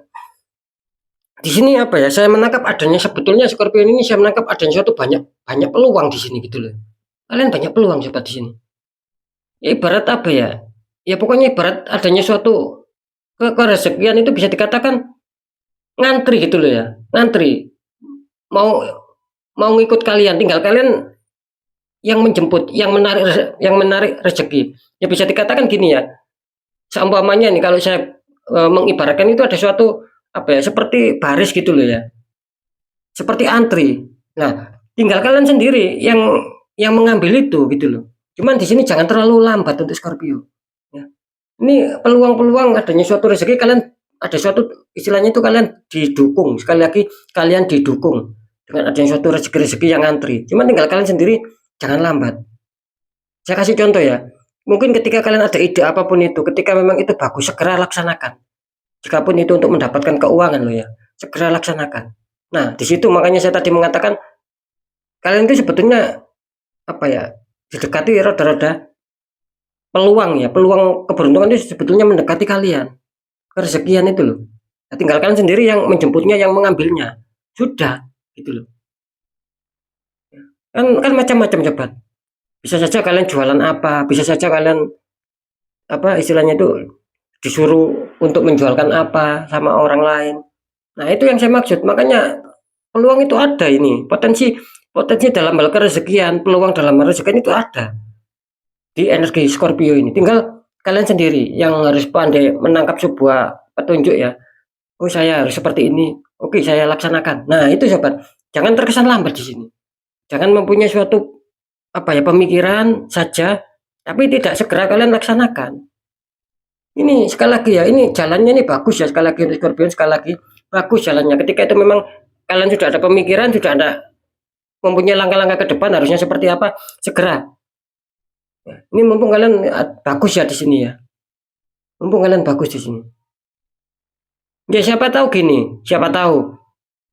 Di sini apa ya? Saya menangkap adanya sebetulnya Scorpio ini, saya menangkap adanya suatu banyak banyak peluang di sini gitu loh. Kalian banyak peluang sobat di sini. Ya, ibarat apa ya? Ya pokoknya ibarat adanya suatu kerezekian itu bisa dikatakan ngantri gitu loh ya. Ngantri. Mau mau ngikut kalian, tinggal kalian yang menjemput, yang menarik rezeki. Ya bisa dikatakan gini ya. Seumpamanya nih kalau saya mengibaratkan itu ada suatu apa ya, seperti baris gitu loh ya, seperti antri. Nah, tinggal kalian sendiri yang mengambil itu gitu loh. Cuman di sini jangan terlalu lambat untuk Scorpio. Ya. Ini peluang-peluang adanya suatu rezeki, kalian ada suatu istilahnya itu kalian didukung, sekali lagi kalian didukung dengan adanya suatu rezeki-rezeki yang antri. Cuman tinggal kalian sendiri jangan lambat. Saya kasih contoh ya. Mungkin ketika kalian ada ide apapun itu, ketika memang itu bagus, segera laksanakan. Jikapun itu untuk mendapatkan keuangan loh ya, segera laksanakan. Nah, di situ makanya saya tadi mengatakan kalian itu sebetulnya apa ya, didekati roda-roda peluang ya, peluang keberuntungan itu sebetulnya mendekati kalian. Kerezekian itu loh. Nah, tinggal kalian sendiri yang menjemputnya, yang mengambilnya. Sudah, gitu loh. Kan macam-macam coba. Bisa saja kalian jualan apa, bisa saja kalian apa istilahnya itu disuruh untuk menjualkan apa sama orang lain. Nah, itu yang saya maksud. Makanya peluang itu ada ini. Potensi potensi dalam hal kerezekian, peluang dalam hal rezekian itu ada di energi Scorpio ini. Tinggal kalian sendiri yang harus pandai menangkap sebuah petunjuk ya. Oh, saya harus seperti ini. Oke, saya laksanakan. Nah, itu sobat. Jangan terkesan lambat di sini. Jangan mempunyai suatu apa ya, pemikiran saja tapi tidak segera kalian laksanakan. Ini sekali lagi ya, ini jalannya ini bagus ya, sekali lagi untuk Scorpio, sekali lagi bagus jalannya. Ketika itu memang kalian sudah ada pemikiran, sudah ada mempunyai langkah-langkah ke depan harusnya seperti apa, segera. Ini mumpung kalian bagus ya di sini ya. Mumpung kalian bagus di sini. Ya siapa tahu gini, siapa tahu.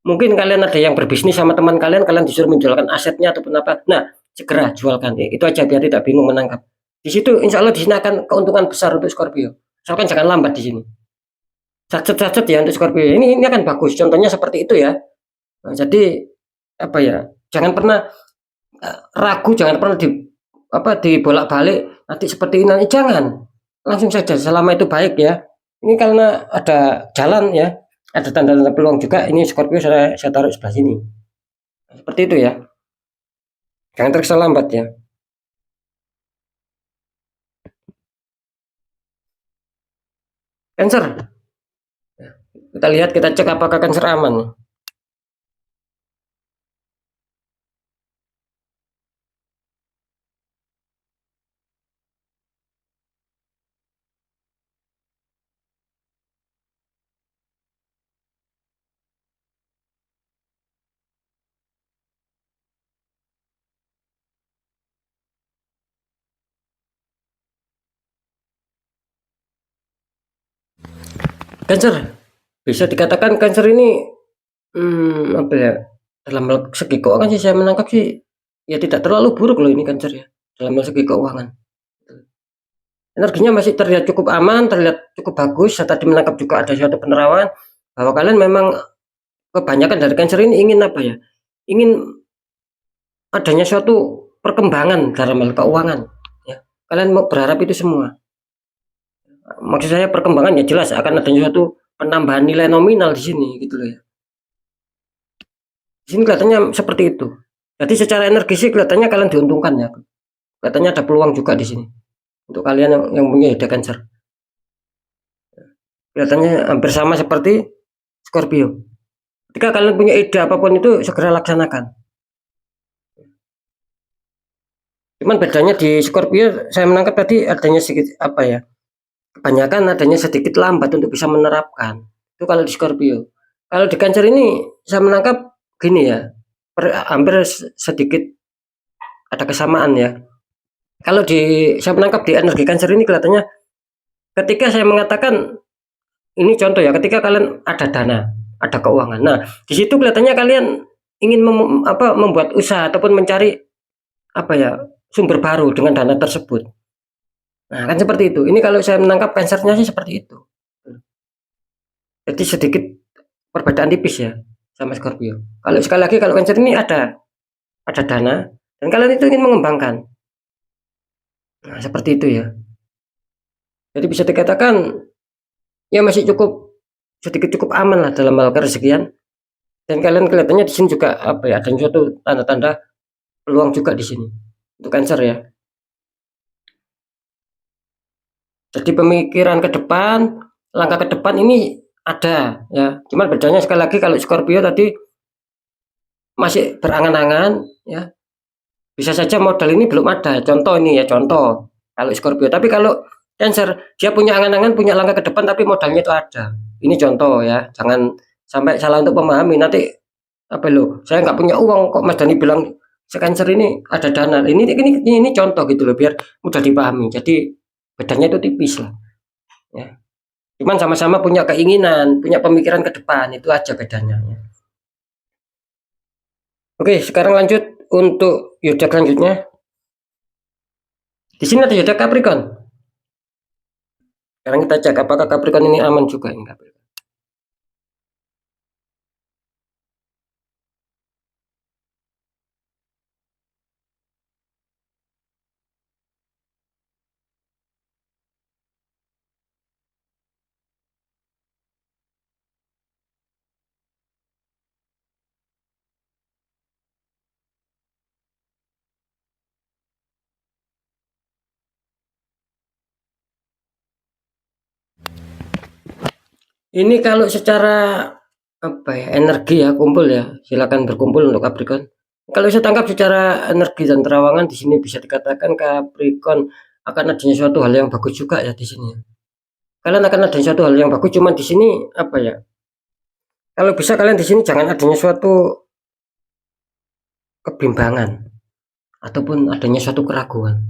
Mungkin kalian ada yang berbisnis sama teman kalian, kalian disuruh menjualkan asetnya ataupun apa. Nah, segera jualkan. Ya, itu aja biar tidak bingung menangkap. Di situ insya Allah di sini akan keuntungan besar untuk Scorpio. Misalkan jangan lambat di sini. Sacet-sacet ya untuk Scorpio. Ini akan bagus. Contohnya seperti itu ya. Nah, jadi apa ya? Jangan pernah ragu, jangan pernah di apa dibolak-balik nanti seperti ini, nanti jangan. Langsung saja selama itu baik ya. Ini karena ada jalan ya, ada tanda-tanda peluang juga. Ini Scorpio saya taruh sebelah sini. Seperti itu ya. Jangan terkesan lambat ya. Cancer. Kita lihat, kita cek apakah Cancer aman. Cancer, bisa dikatakan Cancer ini, apa ya, dalam segi keuangan sih saya menangkap sih, ya tidak terlalu buruk loh ini Cancer ya, dalam segi keuangan. Energinya masih terlihat cukup aman, terlihat cukup bagus. Saya tadi menangkap juga ada suatu penerawangan bahwa kalian memang kebanyakan dari Cancer ini ingin apa ya, ingin adanya suatu perkembangan dalam hal keuangan ya. Kalian mau berharap itu semua. Maksud saya perkembangan ya jelas akan adanya suatu penambahan nilai nominal di sini gitu loh ya. Di sini kelihatannya seperti itu. Jadi secara energi sih kelihatannya kalian diuntungkan ya. Kelihatannya ada peluang juga di sini untuk kalian yang punya ide Cancer. Kelihatannya hampir sama seperti Scorpio. Ketika kalian punya ide apapun itu segera laksanakan. Cuman bedanya di Scorpio saya menangkap tadi adanya sedikit apa ya? Kebanyakan adanya sedikit lambat untuk bisa menerapkan. Itu kalau di Scorpio. Kalau di Cancer ini saya menangkap gini ya, hampir sedikit ada kesamaan ya. Kalau saya menangkap di energi Cancer ini kelihatannya ketika saya mengatakan ini contoh ya, ketika kalian ada dana, ada keuangan. Nah, di situ kelihatannya kalian ingin membuat usaha ataupun mencari apa ya, sumber baru dengan dana tersebut. Nah, kan seperti itu. Ini kalau saya menangkap Cancernya sih seperti itu. Jadi sedikit perbedaan tipis ya sama Scorpio. Kalau sekali lagi kalau Cancer ini ada dana dan kalian itu ingin mengembangkan. Nah, seperti itu ya. Jadi bisa dikatakan ya masih sedikit cukup aman lah dalam hal kerezekian. Dan kalian kelihatannya di sini juga apa ya, ada suatu tanda-tanda peluang juga di sini untuk Cancer ya. Jadi pemikiran ke depan, langkah ke depan ini ada ya. Cuman bedanya sekali lagi kalau Scorpio tadi masih berangan-angan ya. Bisa saja modal ini belum ada. Contoh ini ya, contoh kalau Scorpio. Tapi kalau Cancer dia punya angan-angan, punya langkah ke depan tapi modalnya itu ada. Ini contoh ya. Jangan sampai salah untuk memahami. Nanti apa lo? Saya nggak punya uang kok Mas Dani bilang Cancer ini ada dana. Ini contoh gitu loh biar mudah dipahami. Jadi bedanya itu tipis lah. Ya. Cuman sama-sama punya keinginan, punya pemikiran ke depan, itu aja bedanya. Ya. Oke, sekarang lanjut untuk zodiak selanjutnya. Di sini ada zodiak Capricorn. Sekarang kita cek apakah Capricorn ini aman juga ini Capricorn. Ini kalau secara apa ya, energi ya kumpul ya, silakan berkumpul untuk Capricorn. Kalau saya tangkap secara energi dan terawangan di sini bisa dikatakan Capricorn akan adanya suatu hal yang bagus juga ya di sini. Kalian akan ada suatu hal yang bagus, cuman di sini apa ya? Kalau bisa kalian di sini jangan adanya suatu kebimbangan ataupun adanya suatu keraguan.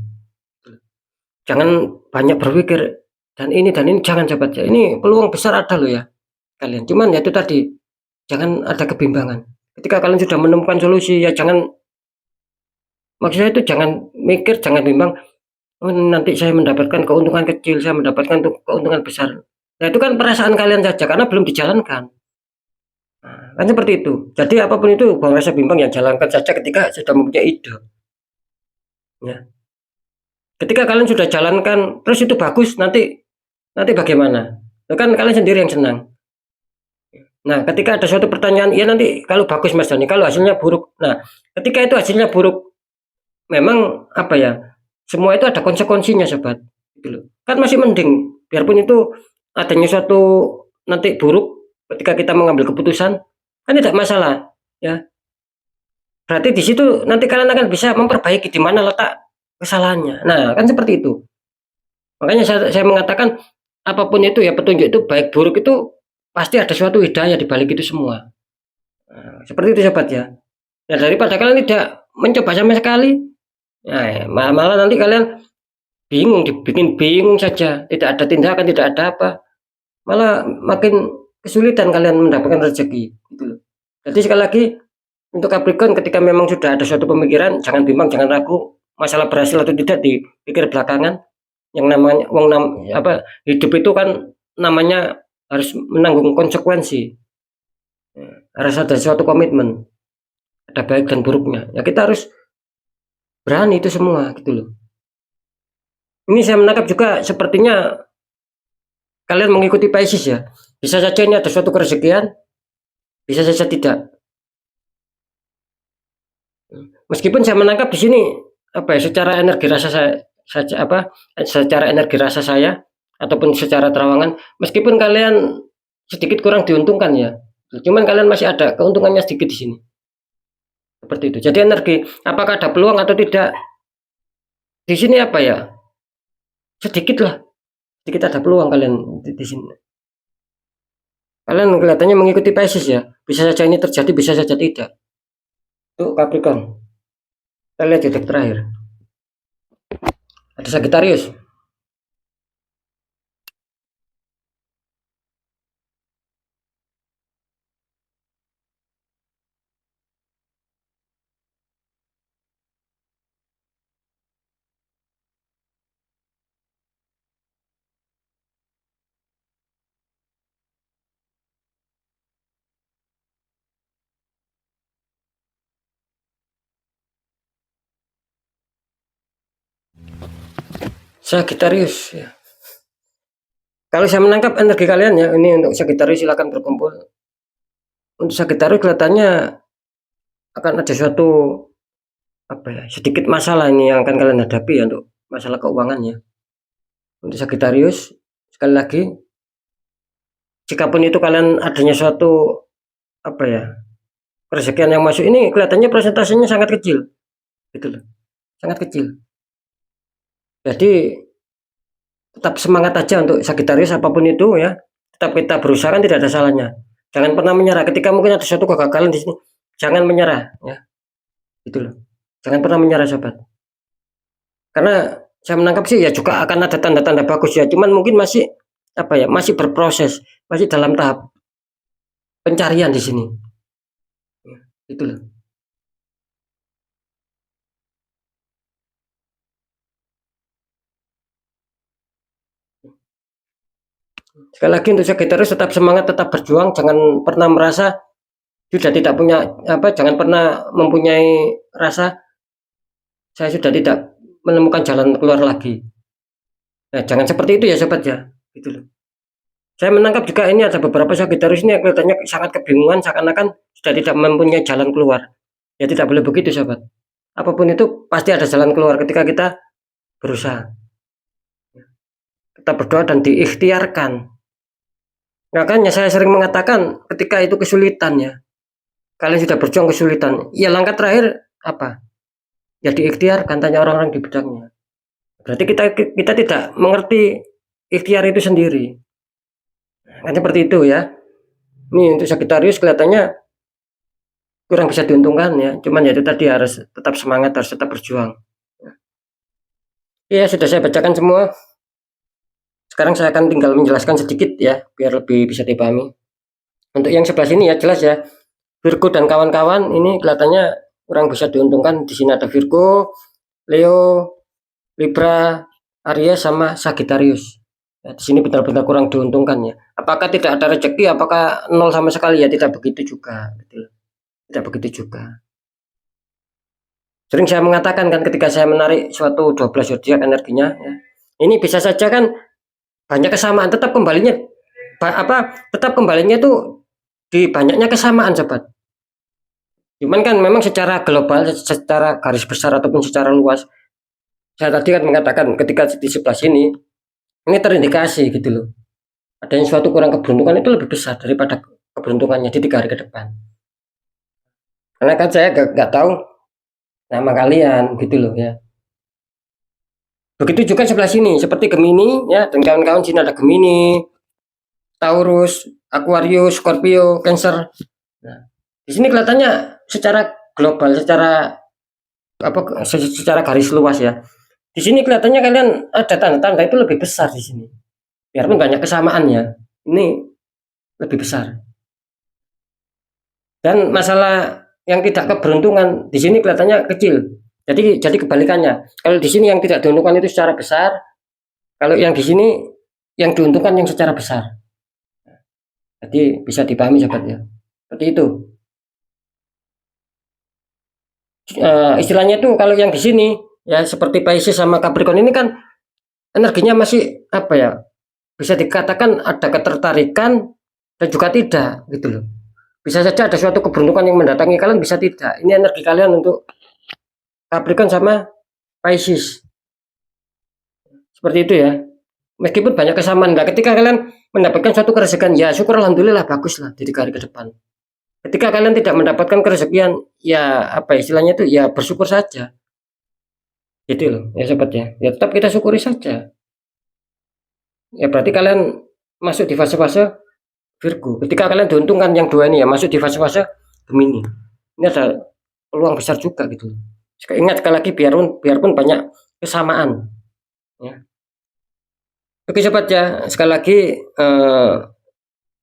Jangan banyak berpikir dan ini jangan sahabat ya. Ini peluang besar ada loh ya kalian. Cuman ya itu tadi jangan ada kebimbangan. Ketika kalian sudah menemukan solusi ya jangan, maksud saya itu jangan mikir, jangan bimbang. Oh, nanti saya mendapatkan keuntungan kecil, saya mendapatkan keuntungan besar. Nah itu kan perasaan kalian saja karena belum dijalankan. Nah, kan seperti itu. Jadi apapun itu buang rasa bimbang yang jalankan saja ketika sudah mempunyai ide. Ya. Ketika kalian sudah jalankan terus itu bagus, nanti bagaimana? Kan kalian sendiri yang senang. Nah, ketika ada suatu pertanyaan, ya nanti kalau bagus Mas Dani, kalau hasilnya buruk. Nah, ketika itu hasilnya buruk, memang apa ya? Semua itu ada konsekuensinya, sobat. Gitu loh. Kan masih mending, biarpun itu adanya suatu nanti buruk ketika kita mengambil keputusan, kan tidak masalah, ya. Berarti di situ nanti kalian akan bisa memperbaiki di mana letak kesalahannya. Nah, kan seperti itu. Makanya saya mengatakan apapun itu ya petunjuk itu baik buruk itu pasti ada suatu hidayah di balik itu semua. Nah, seperti itu sobat ya. Ya daripada kalian tidak mencoba sama sekali, nah, malah nanti kalian bingung, dibikin bingung saja. Tidak ada tindakan, tidak ada apa. malah makin kesulitan kalian mendapatkan rezeki gitu loh. Jadi sekali lagi untuk Capricorn, ketika memang sudah ada suatu pemikiran, jangan bimbang, jangan ragu. Masalah berhasil atau tidak dipikir belakangan. Yang namanya hidup itu kan namanya harus menanggung konsekuensi. Harus ada suatu komitmen, ada baik dan buruknya. Ya kita harus berani itu semua gitu loh. Ini saya menangkap juga sepertinya kalian mengikuti Pisces ya. Bisa saja ini ada suatu kerezekian, bisa saja tidak. Meskipun saya menangkap di sini secara energi rasa secara energi rasa saya ataupun secara terawangan, meskipun kalian sedikit kurang diuntungkan ya, cuman kalian masih ada keuntungannya sedikit di sini. Seperti itu. Jadi energi, apakah ada peluang atau tidak? Di sini sedikit lah, sedikit ada peluang kalian di sini. Kalian kelihatannya mengikuti Pisces ya. Bisa saja ini terjadi, bisa saja tidak. Untuk Capricorn. Kita lihat detik terakhir. Ada Sagittarius. Sagittarius ya. Kalau saya menangkap energi kalian ya, ini untuk Sagittarius silakan berkumpul. Untuk Sagittarius kelihatannya akan ada suatu sedikit masalah ini yang akan kalian hadapi ya, untuk masalah keuangannya. Untuk Sagittarius sekali lagi, jikapun itu kalian adanya suatu rezekian yang masuk, ini kelihatannya persentasenya sangat kecil gitu loh, sangat kecil. Jadi tetap semangat aja untuk Sagittarius, apapun itu ya, tetap kita berusaha, kan tidak ada salahnya. Jangan pernah menyerah ketika mungkin ada suatu kegagalan di sini, jangan menyerah ya, gitu loh. Jangan pernah menyerah sobat, karena saya menangkap sih ya juga akan ada tanda-tanda bagus ya, cuman mungkin masih masih berproses, masih dalam tahap pencarian di sini. Itu loh. Sekali lagi untuk Sagittarius, tetap semangat, tetap berjuang, jangan pernah merasa sudah tidak punya jangan pernah mempunyai rasa saya sudah tidak menemukan jalan keluar lagi. Nah, jangan seperti itu ya sobat ya. Gitu loh. Saya menangkap juga ini ada beberapa Sagittarius ini yang kelihatannya sangat kebingungan, seakan-akan sudah tidak mempunyai jalan keluar. Ya tidak boleh begitu sobat. Apapun itu pasti ada jalan keluar ketika kita berusaha. Kita berdoa dan diikhtiarkan. Makanya saya sering mengatakan ketika itu kesulitan ya, kalian sudah berjuang kesulitan, ya langkah terakhir ya diikhtiarkan, tanya orang-orang di bidangnya. Berarti kita tidak mengerti ikhtiar itu sendiri. Kan seperti itu ya. Ini untuk Sagittarius kelihatannya kurang bisa diuntungkan ya, cuman ya itu tadi, harus tetap semangat, harus tetap berjuang. Ya sudah saya bacakan semua. Sekarang saya akan tinggal menjelaskan sedikit ya, biar lebih bisa dipahami. Untuk yang sebelah sini ya jelas ya, Virgo dan kawan-kawan ini kelihatannya kurang bisa diuntungkan. Di sini ada Virgo, Leo, Libra, Aries sama Sagittarius. Ya, di sini benar-benar kurang diuntungkan ya. Apakah tidak ada rezeki? Apakah nol sama sekali? Ya tidak begitu juga. Tidak begitu juga. Sering saya mengatakan kan ketika saya menarik suatu 12 zodiak energinya ya, ini bisa saja kan banyak kesamaan, tetap kembalinya itu di banyaknya kesamaan sobat. Cuman kan memang secara global, secara garis besar ataupun secara luas, saya tadi kan mengatakan ketika di sebelah sini ini terindikasi gitu loh, adanya suatu kurang keberuntungan itu lebih besar daripada keberuntungannya di 3 hari ke depan. Karena kan saya gak tahu nama kalian gitu loh ya. Begitu juga sebelah sini seperti Gemini ya, dan kawan-kawan sini ada Gemini, Taurus, Aquarius, Scorpio, Cancer. Nah, di sini kelihatannya secara global, secara garis luas ya. Di sini kelihatannya kalian ada tanda-tanda itu lebih besar di sini. Biarpun banyak kesamaannya. ini lebih besar. Dan masalah yang tidak keberuntungan di sini kelihatannya kecil. Jadi kebalikannya. Kalau di sini yang tidak diuntungkan itu secara besar, kalau yang di sini yang diuntungkan yang secara besar. Jadi bisa dipahami sahabat ya. Seperti itu. Istilahnya tuh kalau yang di sini ya seperti Pisces sama Capricorn ini kan energinya masih apa ya? Bisa dikatakan ada ketertarikan dan juga tidak gitu loh. Bisa saja ada suatu keberuntungan yang mendatangi kalian, bisa tidak. Ini energi kalian untuk Capricorn sama Pisces. Seperti itu ya. Meskipun banyak kesamaan, nah ketika kalian mendapatkan suatu kerezekian, ya syukur alhamdulillah bagus lah di hari ke depan. Ketika kalian tidak mendapatkan kerezekian, ya apa istilahnya itu ya bersyukur saja. Gitu loh, ya sobat ya. Ya tetap kita syukuri saja. Ya berarti kalian masuk di fase-fase Virgo. Ketika kalian diuntungkan yang dua ini ya masuk di fase-fase Gemini. Ini ada peluang besar juga gitu. Ingat sekali lagi biarpun banyak kesamaan. Ya. Oke sobat ya, sekali lagi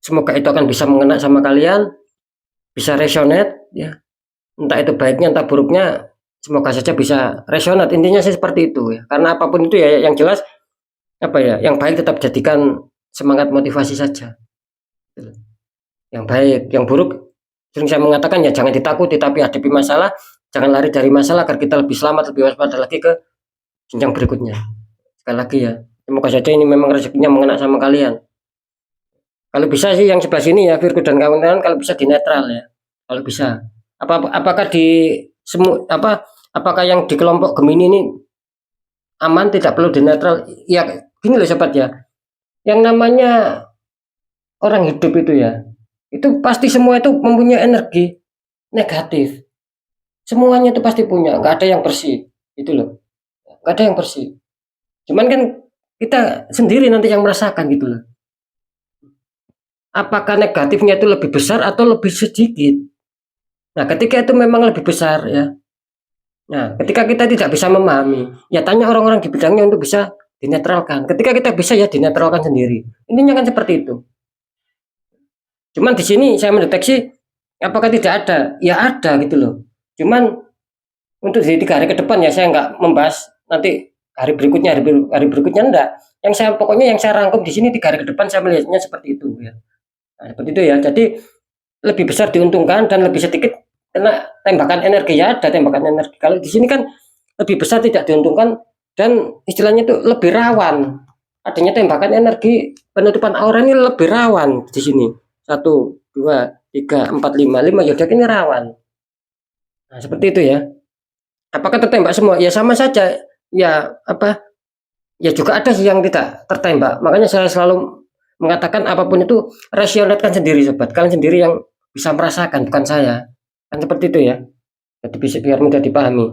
semoga itu akan bisa mengena sama kalian, bisa resonate ya. Entah itu baiknya entah buruknya, semoga saja bisa resonate. Intinya sih seperti itu ya. Karena apapun itu ya yang jelas apa ya, yang baik tetap jadikan semangat motivasi saja. Yang baik, yang buruk sering saya mengatakan ya jangan ditakuti tapi hadapi masalah, jangan lari dari masalah agar kita lebih selamat, lebih waspada lagi ke jenjang berikutnya. Sekali lagi ya, semoga saja ini memang rezekinya mengena sama kalian. Kalau bisa sih yang sebelah sini ya Virgo dan kawan-kawan kalau bisa di netral ya. Kalau bisa. Apakah di apakah yang di kelompok Gemini ini aman tidak perlu di netral? Ya gini loh sobat ya. Yang namanya orang hidup itu ya. Itu pasti semua itu mempunyai energi negatif. Semuanya itu pasti punya, nggak ada yang bersih. Itu loh. Nggak ada yang bersih. Cuman kan kita sendiri nanti yang merasakan gitu loh. Apakah negatifnya itu lebih besar atau lebih sedikit? Nah, ketika itu memang lebih besar ya. Nah, ketika kita tidak bisa memahami, ya tanya orang-orang di bidangnya untuk bisa dinetralkan. Ketika kita bisa ya dinetralkan sendiri. Intinya kan seperti itu. Cuman di sini saya mendeteksi apakah tidak ada? Ya ada gitu loh. Cuman untuk di 3 hari ke depan ya saya nggak membahas nanti hari berikutnya enggak. Yang saya pokoknya yang saya rangkum di sini 3 hari ke depan saya melihatnya seperti itu ya. Nah, seperti itu ya. Jadi lebih besar diuntungkan dan lebih sedikit kena tembakan energi ya ada tembakan energi. Kalau di sini kan lebih besar tidak diuntungkan dan istilahnya itu lebih rawan adanya tembakan energi penutupan aura ini lebih rawan di sini. 1, 2, 3, 4, 5 zodiak ini rawan. Nah, seperti itu ya. Apakah tertembak semua? Ya sama saja. Ya apa? Ya juga ada sih yang tidak tertembak. Makanya saya selalu mengatakan apapun itu rasionalkan sendiri sobat. Kalian sendiri yang bisa merasakan bukan saya. Kan seperti itu ya. Jadi bisa biar mudah dipahami.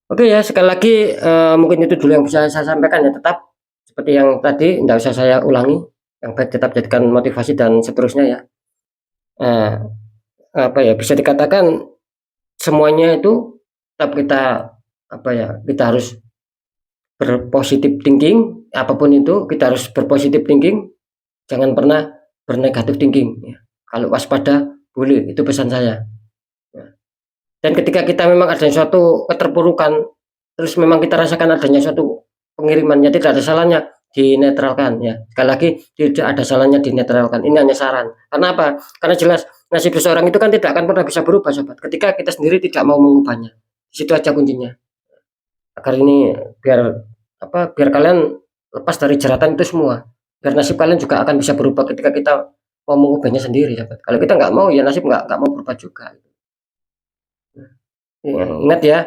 Oke ya, sekali lagi mungkin itu dulu yang bisa saya sampaikan ya. Tetap seperti yang tadi, tidak usah saya ulangi. Yang baik tetap jadikan motivasi dan seterusnya ya. Apa ya bisa dikatakan semuanya itu tetap kita apa ya kita harus berpositif thinking, apapun itu kita harus berpositif thinking, jangan pernah bernegatif thinking ya. Kalau waspada boleh, itu pesan saya ya. Dan ketika kita memang ada suatu keterpurukan terus memang kita rasakan adanya suatu pengirimannya, tidak ada salahnya dinetralkan ya. Sekali lagi tidak ada salahnya dinetralkan, ini hanya saran. Karena apa? Karena jelas nasib seseorang itu kan tidak akan pernah bisa berubah sobat ketika kita sendiri tidak mau mengubahnya. Di situ aja kuncinya agar ini biar kalian lepas dari jeratan itu semua, biar nasib kalian juga akan bisa berubah ketika kita mau mengubahnya sendiri sahabat. Kalau kita nggak mau ya nasib nggak mau berubah juga. Ingat ya,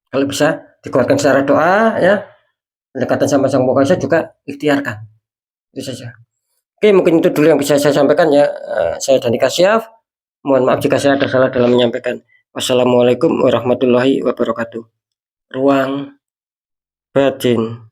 kalau bisa dikuatkan secara doa ya, pendekatan sama sang Maha Esa juga ikhtiarkan. Itu saja. Oke, mungkin itu dulu yang bisa saya sampaikan ya. Saya Dani Kasyaf, mohon maaf jika saya ada salah dalam menyampaikan. Wassalamualaikum warahmatullahi wabarakatuh. Ruang batin.